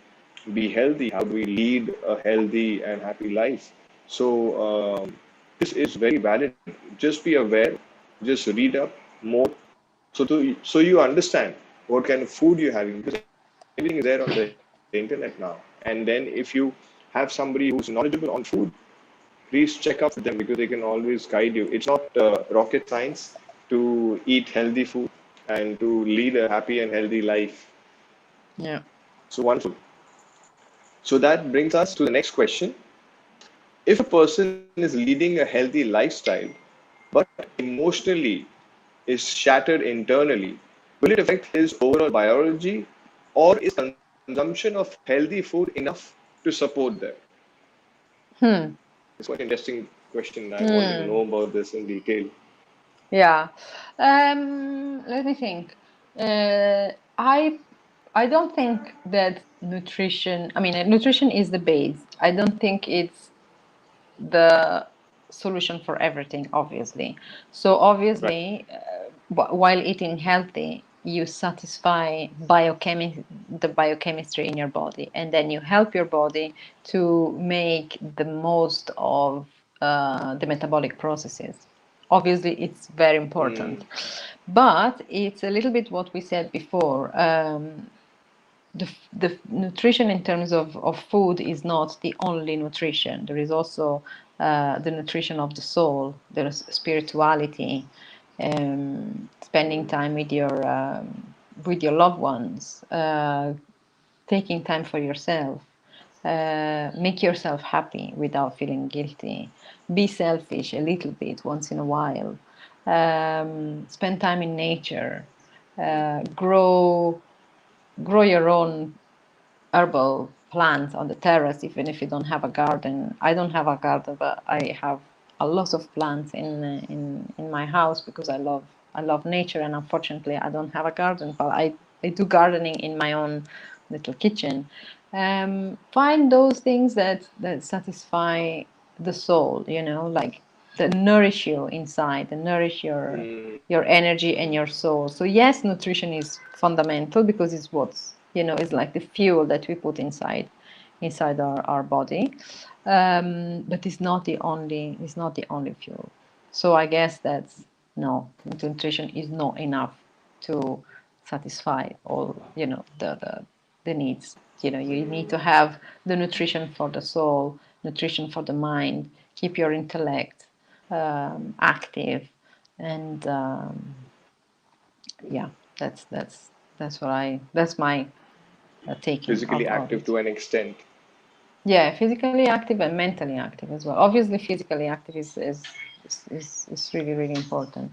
be healthy? How do we lead a healthy and happy life? So this is very valid. Just be aware. Just read up more, so you understand what kind of food you're having because everything is there on the internet now. And then if you have somebody who's knowledgeable on food, please check up with them because they can always guide you. It's not rocket science to eat healthy food and to lead a happy and healthy life. Yeah. So wonderful. So that brings us to the next question. If a person is leading a healthy lifestyle, but emotionally is shattered internally, will it affect his overall biology, or is consumption of healthy food enough to support that? Hmm. It's quite an interesting question. I wanted to Hmm. know about this in detail. Yeah. Let me think. Uh, I I don't think that nutrition, I mean, nutrition is the base. I don't think it's the solution for everything, obviously. So Right. obviously, while eating healthy, you satisfy the biochemistry in your body, and then you help your body to make the most of the metabolic processes. Obviously, it's very important, Mm, but it's a little bit what we said before. The nutrition in terms of food is not the only nutrition. There is also the nutrition of the soul. There's spirituality, spending time with your loved ones, taking time for yourself, make yourself happy without feeling guilty, be selfish a little bit once in a while, spend time in nature, grow your own herbal plants on the terrace, even if you don't have a garden. I don't have a garden, but I have a lot of plants in my house because I love nature, and unfortunately I don't have a garden, but I do gardening in my own little kitchen. Find those things that satisfy the soul, like that nourish you inside, and nourish mm, your energy and your soul. So yes, nutrition is fundamental because it's what's it's like the fuel that we put inside our body, but it's not the only fuel. So I guess that's no, nutrition is not enough to satisfy all the needs. You need to have the nutrition for the soul, nutrition for the mind, keep your intellect active, and yeah, that's my taking physically of active it. to an extent. Yeah, physically active and mentally active as well. Obviously, physically active is really really important.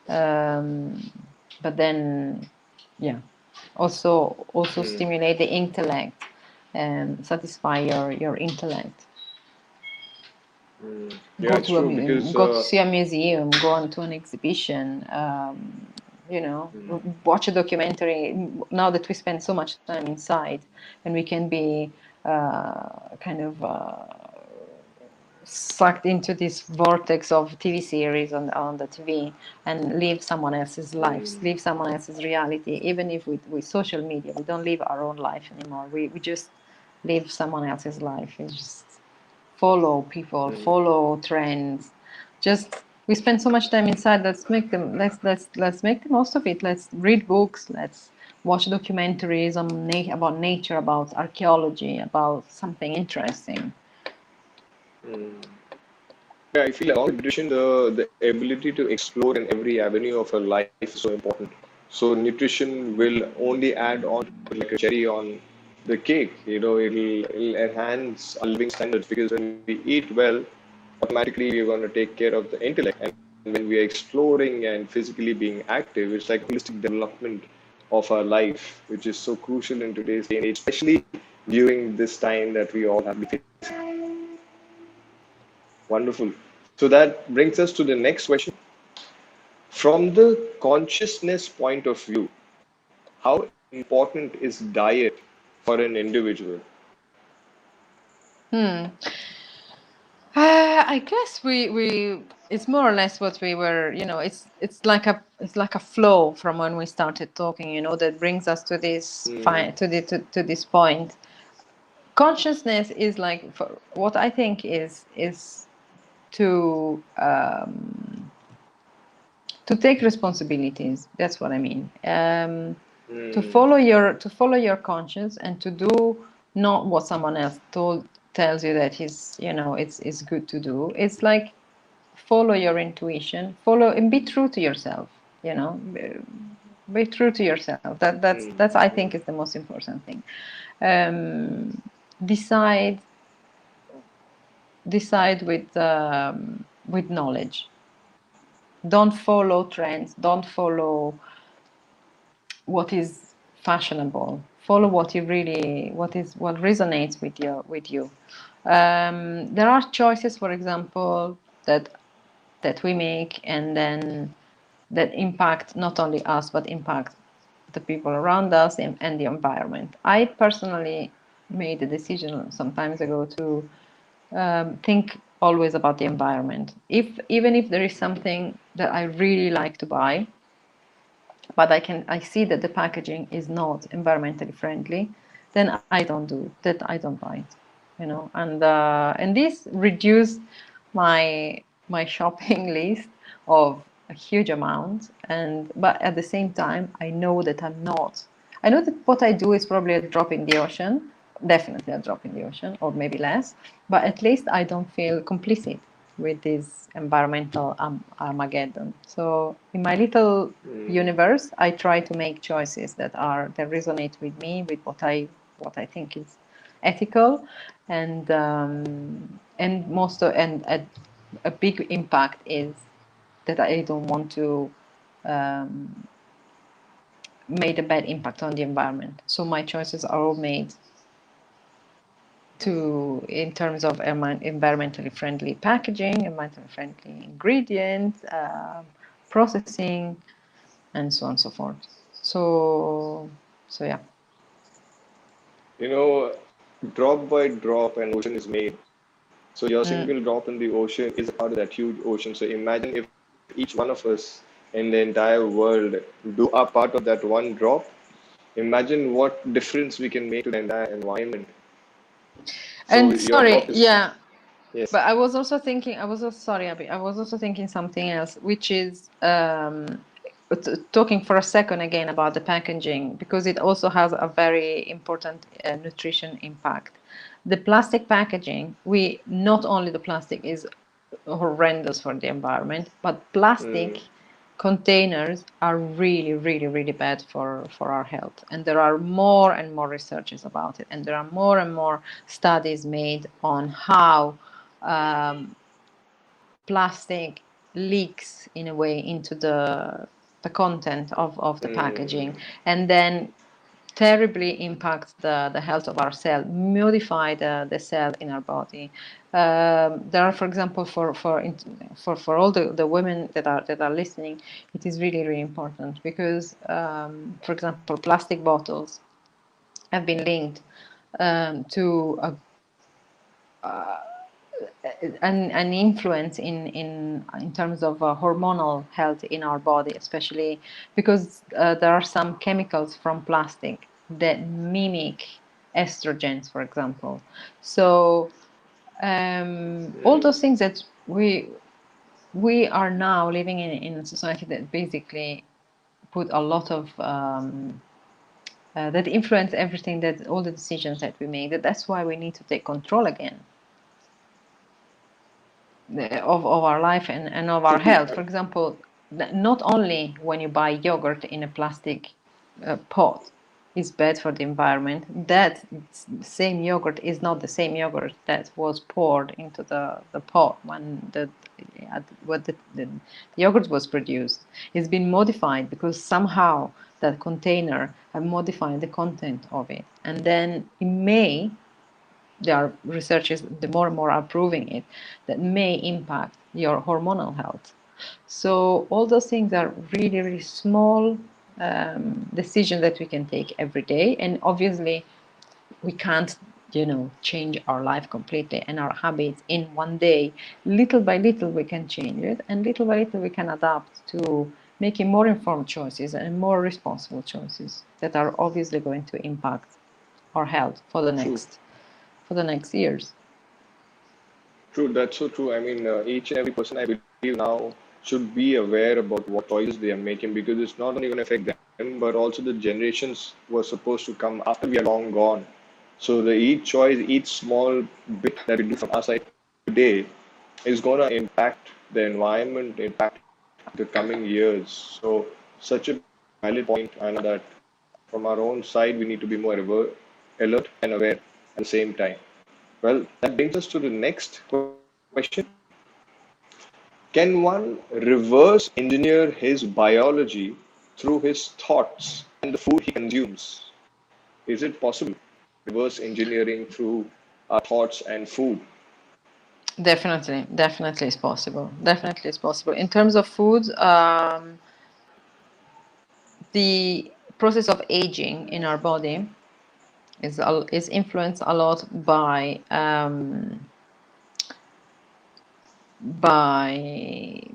Um, but then, yeah, also Mm, stimulate the intellect and satisfy your intellect. mm. Go Yeah, it's to a true because go to see a museum, go on to an exhibition, mm, watch a documentary. Now that we spend so much time inside, and we can be kind of sucked into this vortex of TV series on the TV, and live someone else's lives, mm, live someone else's reality. Even if with social media, we don't live our own life anymore. We just live someone else's life. It's just follow people, mm. follow trends. Just we spend so much time inside. Let's make the most of it. Let's read books. Let's watch documentaries about nature, about archaeology, about something interesting. Mm. Yeah, I feel along with nutrition, the ability to explore in every avenue of our life is so important. So nutrition will only add on to like a cherry on the cake. It'll enhance our living standards because when we eat well, automatically we're going to take care of the intellect. And when we are exploring and physically being active, it's like holistic development of our life, which is so crucial in today's day and age, especially during this time that we all have been facing. Wonderful. So that brings us to the next question. From the consciousness point of view, how important is diet for an individual? Hmm. I guess we it's more or less what we were, it's like a flow from when we started talking, that brings us to this Mm, fine to this point. Consciousness is like, for what I think is to take responsibilities. That's what I mean. To mm, follow your conscience, and to do not what someone else told. tells you that it's good to do. It's like follow your intuition, follow and be true to yourself. Be true to yourself. That's I think is the most important thing. Um, decide with knowledge. Don't follow trends. Don't follow what is fashionable. Follow what what resonates with you. There are choices, for example, that we make, and then that impact not only us but impact the people around us and the environment. I personally made a decision some times ago to think always about the environment. Even if there is something that I really like to buy, but I see that the packaging is not environmentally friendly, then I don't buy it, and this reduced my shopping list of a huge amount, and but at the same time I know that what I do is probably a drop in the ocean, definitely a drop in the ocean, or maybe less, but at least I don't feel complicit with this environmental Armageddon. So in my little universe, I try to make choices that resonate with me, with what I think is ethical, and most of, and a big impact is that I don't want to made a bad impact on the environment. So my choices are all made in terms of environmentally friendly packaging, environmentally friendly ingredients, processing, and so on and so forth. So yeah. Drop by drop, an ocean is made. So your Mm. single drop in the ocean is a part of that huge ocean. So imagine if each one of us in the entire world do our part of that one drop. Imagine what difference we can make to the entire environment. So And your sorry, drop is, yeah, yes. but I was also thinking, sorry, Abby, I was also thinking something else, which is talking for a second again about the packaging, because it also has a very important nutrition impact. The plastic packaging, not only the plastic is horrendous for the environment, but plastic containers are really, really, really bad for our health. And there are more and more researches about it, and there are more and more studies made on how plastic leaks in a way into the content of the packaging, and then terribly impacts the health of our cell, modify the cell in our body. There are, for example, for all the women that are listening, it is really, really important because, for example, plastic bottles have been linked to an influence in terms of hormonal health in our body, especially because there are some chemicals from plastic that mimic estrogens, for example. So all those things that we are now living in a society that basically put a lot of that influence everything, that all the decisions that we make. That's why we need to take control again of our life and of our True. health. For example, not only when you buy yogurt in a plastic pot is bad for the environment, that same yogurt is not the same yogurt that was poured into the pot when the yogurt was produced. It's been modified because somehow that container have modified the content of it, and then it may, there are researchers, the more and more are proving it, that may impact your hormonal health. So all those things are really, really small decisions that we can take every day. And obviously we can't, change our life completely and our habits in one day. Little by little we can change it, and little by little we can adapt to making more informed choices and more responsible choices that are obviously going to impact our health True. for the next years. True. That's so true. I mean, each and every person, I believe now, should be aware about what choices they are making, because it's not only going to affect them, but also the generations who are supposed to come after we are long gone. So the each choice, each small bit that we do from our side today is gonna impact the environment, impact the coming years. So such a valid point, Anna, that from our own side we need to be more alert and aware at the same time. Well, that brings us to the next question. Can one reverse engineer his biology through his thoughts and the food he consumes? Is it possible? Reverse engineering through our thoughts and food. Definitely, definitely is possible. Definitely is possible. In terms of food, the process of aging in our body is influenced a lot by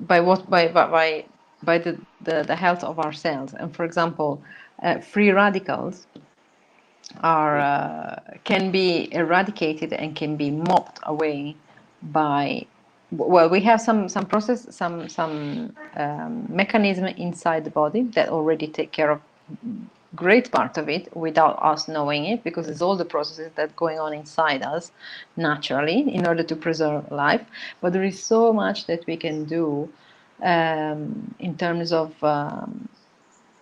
what by the health of our cells. And for example, free radicals are can be eradicated and can be mopped away by, well, we have some process, some mechanism inside the body that already take care of great part of it without us knowing it, because it's all the processes that going on inside us naturally in order to preserve life. But there is so much that we can do in terms of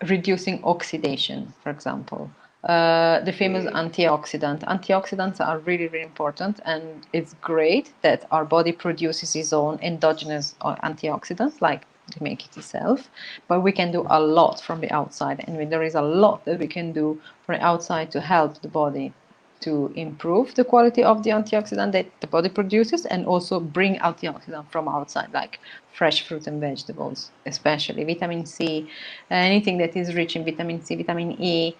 reducing oxidation, for example. The famous antioxidant. Antioxidants are really, really important, and it's great that our body produces its own endogenous antioxidants, like to make it itself. But we can do a lot from the outside, and there is a lot that we can do from the outside to help the body to improve the quality of the antioxidant that the body produces, and also bring antioxidant from outside, like fresh fruit and vegetables, especially vitamin C, anything that is rich in vitamin C, vitamin E,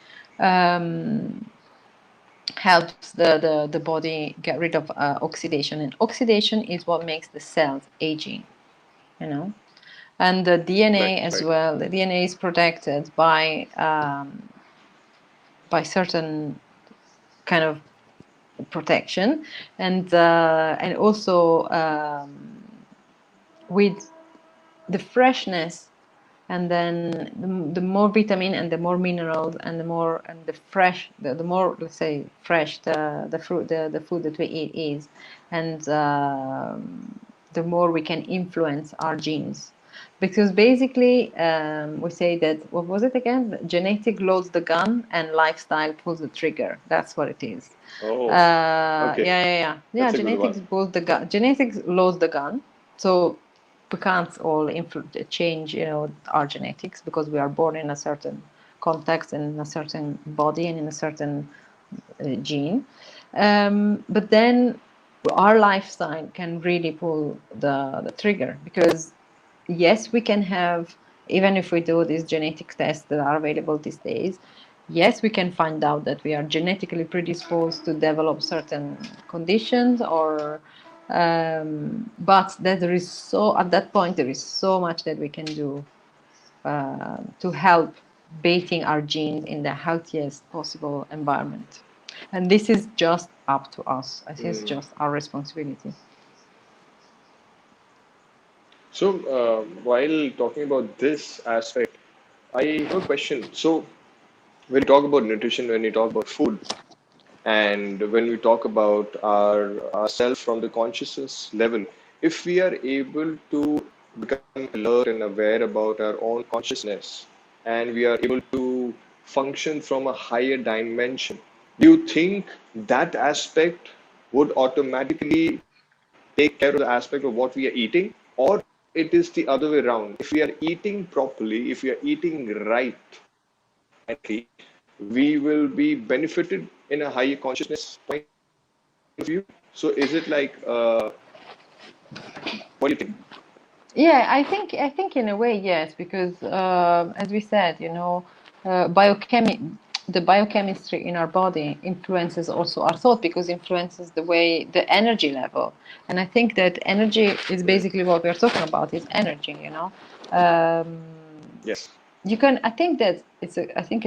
helps the body get rid of oxidation. And oxidation is what makes the cells aging, you know. And the DNA Right, as right. well. The DNA is protected by certain kind of protection, and also with the freshness, and then the more vitamin and the more minerals and the more and the fresh the more, let's say, fresh the fruit the food that we eat is, and the more we can influence our genes, because basically we say that, what was it again, genetic loads the gun and lifestyle pulls the trigger. That's what it is. Oh, okay. Yeah, That's a good genetics one. pulls the gun, genetics loads the gun. So we can't all change, our genetics, because we are born in a certain context and in a certain body and in a certain gene. But then our lifestyle can really pull the trigger, because yes, we can have, even if we do these genetic tests that are available these days, yes, we can find out that we are genetically predisposed to develop certain conditions, or but that there is so at that point there is so much that we can do to help baiting our genes in the healthiest possible environment. And this is just up to us. It is just our responsibility. So, while talking about this aspect, I have a question. So, when you talk about nutrition, when you talk about food, and when we talk about ourself from the consciousness level, if we are able to become alert and aware about our own consciousness, and we are able to function from a higher dimension, do you think that aspect would automatically take care of the aspect of what we are eating, or it is the other way around? If we are eating properly, if we are eating right and correctly, we will be benefited in a higher consciousness point of view. So is it like, what do you think? Yeah, I think in a way, yes, because as we said, the biochemistry in our body influences also our thought, because influences the way the energy level. And I think that energy is basically what we're talking about, is energy, Um, Yes. you can, I think that it's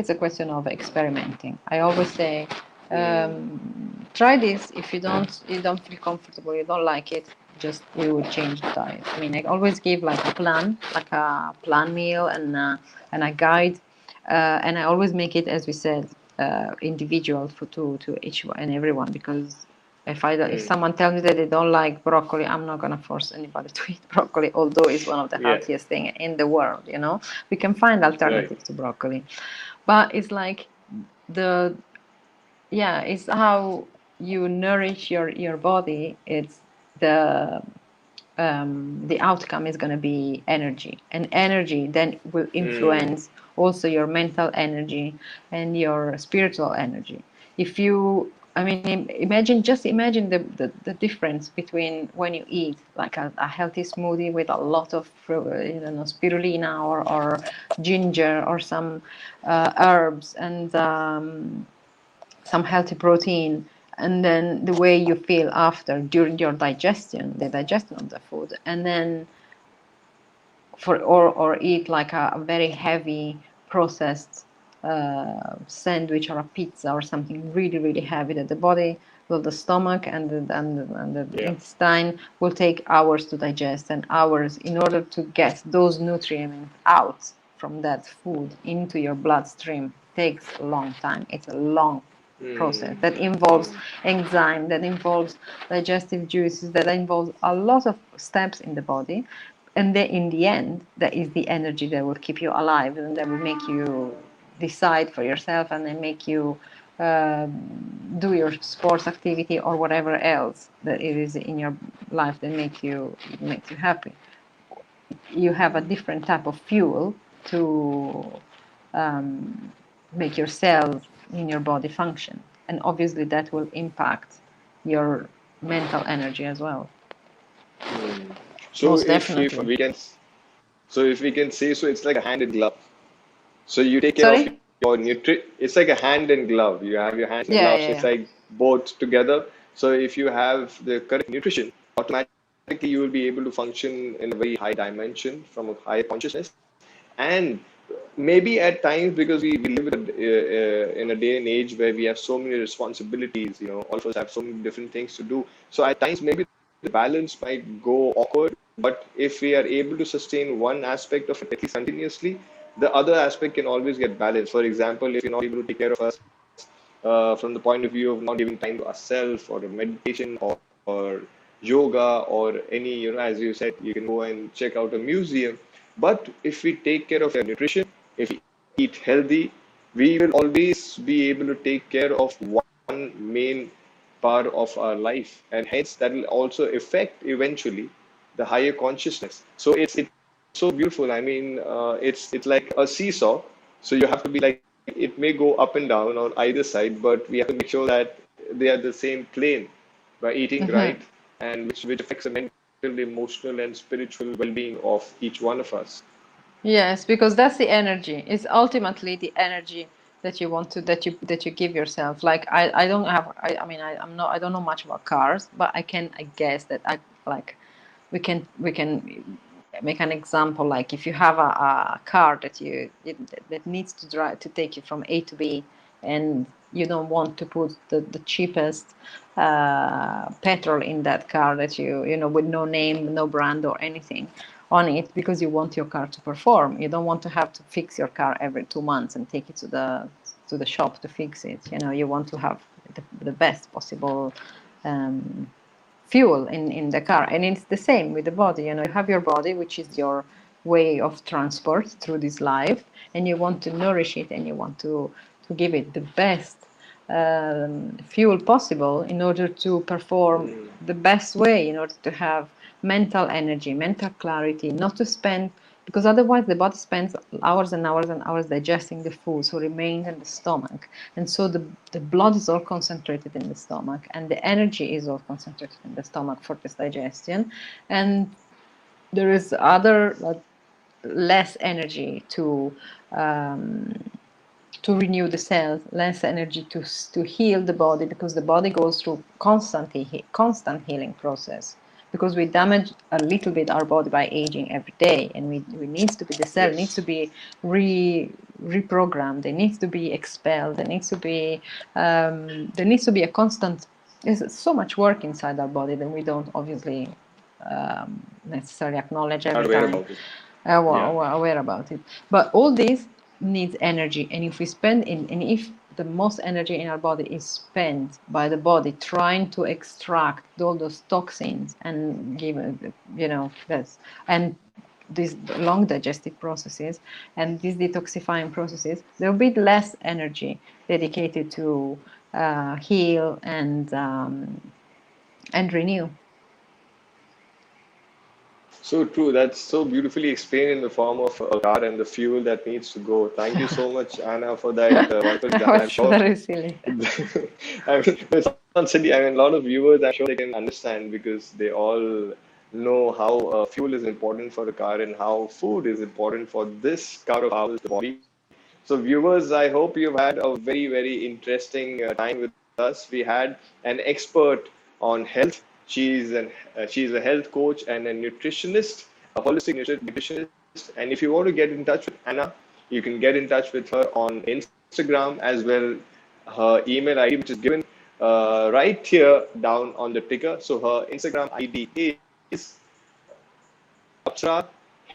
a question of experimenting. I always say, try this. If you don't feel comfortable, you don't like it, just we will change the diet. I mean, I always give like a plan meal, and a guide, and I always make it, as we said, individual to each and everyone, because if Mm. someone tells me that they don't like broccoli, I'm not gonna force anybody to eat broccoli, although it's one of the Yeah. healthiest thing in the world. We can find Right. alternatives to broccoli, but it's like the yeah, it's how you nourish your body. It's the outcome is going to be energy, and energy then will Mm. influence also your mental energy and your spiritual energy. If you I mean, imagine the difference between when you eat like a healthy smoothie with a lot of spirulina or ginger or some herbs and some healthy protein, and then the way you feel after during your the digestion of the food, and then or eat like a very heavy processed sandwich or a pizza or something really really heavy that the body will the stomach and the Yeah. intestine will take hours to digest, and hours in order to get those nutrients out from that food into your bloodstream takes a long time. It's a long process Mm. that involves enzyme, that involves digestive juices, that involves a lot of steps in the body, and then in the end that is the energy that will keep you alive and that will make you decide for yourself and then make you do your sports activity or whatever else that it is in your life that makes you happy. You have a different type of fuel to um, make your cells in your body function, and obviously that will impact your mental energy as well. Mm. So Most if definitely. we can if we can say, so it's like a hand in glove. So you take care of Sorry. your it's like a hand and glove. You have your hands and Yeah, gloves. yeah, It's yeah. like both together. So if you have the correct nutrition, automatically you will be able to function in a very high dimension from a higher consciousness. And maybe at times, because we live in a day and age where we have so many responsibilities, all of us have so many different things to do. So at times, maybe the balance might go awkward. But if we are able to sustain one aspect of it at least continuously, the other aspect can always get balanced. For example, if you're not able to take care of us from the point of view of not giving time to ourselves or meditation or yoga or any, as you said, you can go and check out a museum. But if we take care of our nutrition, if we eat healthy, we will always be able to take care of one main part of our life, and hence that will also affect eventually the higher consciousness. So it's so beautiful. I mean, it's like a seesaw. So you have to be like, it may go up and down on either side, but we have to make sure that they are the same plane by eating Mhm. right, and which affects the mental, emotional, and spiritual well-being of each one of us. Yes, because that's the energy. It's ultimately the energy that you want to that you give yourself. Like I don't have I mean I'm not I don't know much about cars, but I guess that I like we can make an example. Like if you have a car that needs to drive to take you from A to B, and you don't want to put the cheapest petrol in that car that with no name, no brand or anything on it, because you want your car to perform. You don't want to have to fix your car every 2 months and take it to the shop to fix it. You want to have the best possible um, fuel in the car, and it's the same with the body. You have your body, which is your way of transport through this life, and you want to nourish it, and you want to give it the best fuel possible in order to perform Mm, the best way, in order to have mental energy, mental clarity, not to spend, because otherwise the body spends hours and hours and hours digesting the food, so remains in the stomach. And so the blood is all concentrated in the stomach, and the energy is all concentrated in the stomach for this digestion. And there is other less energy um, to renew the cells, less energy to heal the body, because the body goes through constant healing process, because we damage a little bit our body by aging every day, and we needs to be the cell needs to yes. be reprogrammed, it needs to be expelled, there needs to be a constant. There's so much work inside our body that we don't obviously necessarily acknowledge Are every aware time, about it. Yeah. aware about it. But all this needs energy, and if we spend in, and if the most energy in our body is spent by the body trying to extract all those toxins and give this and these long digestive processes and these detoxifying processes, there will be less energy dedicated to heal and renew. So true. That's so beautifully explained in the form of a car and the fuel that needs to go. Thank you so much, Anna, for that wonderful That example. I'm was sure. very silly. I mean, it sounds silly. I mean, a lot of viewers, I'm sure they can understand because they all know how fuel is important for a car and how food is important for this car of ours, the body. So, viewers, I hope you've had a very, very interesting time with us. We had an expert on health. She's a health coach and a nutritionist, a holistic nutritionist. And if you want to get in touch with Anna, you can get in touch with her on Instagram as well. Her email ID, which is given right here down on the ticker. So her Instagram ID is Apsara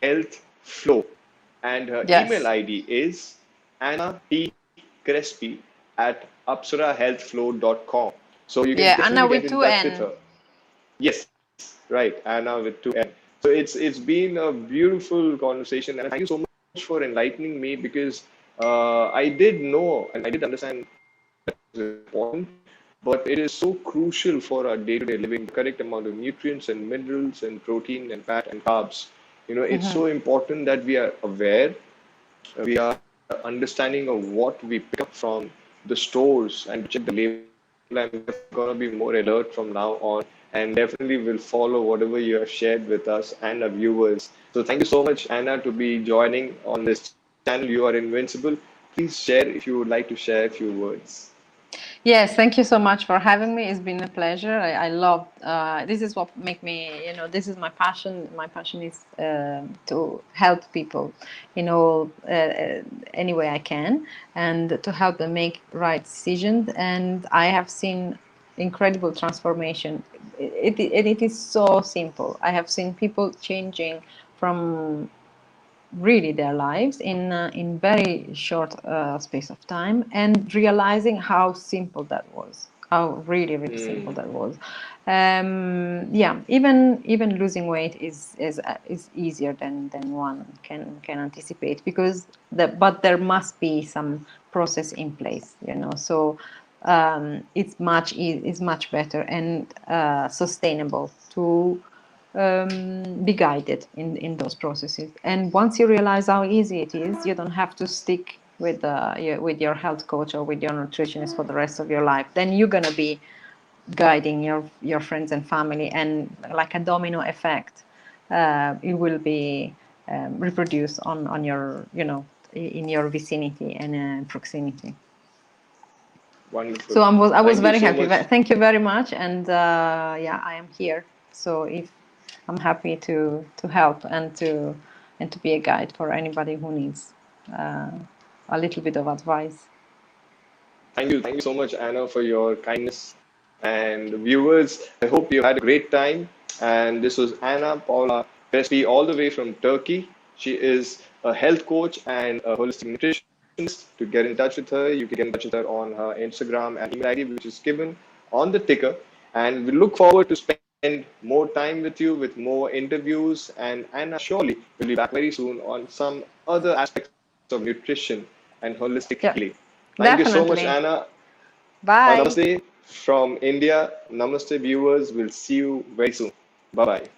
Health Flow, and her email Yes. ID is Anna P. Crespi at apsarahealthflow.com. So you can Yeah, Anna definitely get with in two touch with N. her. Yes, right, Anna with two N. So it's been a beautiful conversation, and thank you so much for enlightening me because I did know and I did understand is important, but it is so crucial for our day-to-day living, the correct amount of nutrients and minerals and protein and fat and carbs. It's Mhm. so important that we are aware, we are understanding of what we pick up from the stores and check the label. I'm definitely going to be more alert from now on and definitely will follow whatever you have shared with us and our viewers. So thank you so much, Anna, to be joining on this channel. You are invincible. Please share if you would like to share a few words. Yes, thank you so much for having me. It's been a pleasure. I love this is what make me, this is my passion. My passion is to help people in all any way I can, and to help them make right decisions. And I have seen incredible transformation. It is so simple. I have seen people changing from really their lives in very short space of time, and realizing how simple that was, how really simple Mm. that was. Yeah, even losing weight is easier than one can anticipate, because but there must be some process in place, so it's much better and sustainable to be guided in those processes. And once you realize how easy it is, you don't have to stick with your health coach or with your nutritionist for the rest of your life. Then you're gonna be guiding your friends and family, and like a domino effect, it will be reproduced on your in your vicinity and proximity. Wonderful. So I was Thank you very so happy. much. Thank you very much, and yeah, I am here. So if I'm happy to help and to be a guide for anybody who needs uh, a little bit of advice. Thank you. Thank you so much, Anna, for your kindness. And viewers, I hope you had a great time. And this was Anna Paola Crespi, all the way from Turkey. She is a health coach and a holistic nutritionist. To get in touch with her, you can get in touch with her on her Instagram and email ID, which is given on the ticker. And we look forward to spend more time with you with more interviews. And Anna surely will be back very soon on some other aspects of nutrition and holistic healing. Yeah, Thank you so much, definitely. Anna. Bye. Namaste from India. Namaste, viewers. We'll see you very soon. Bye bye.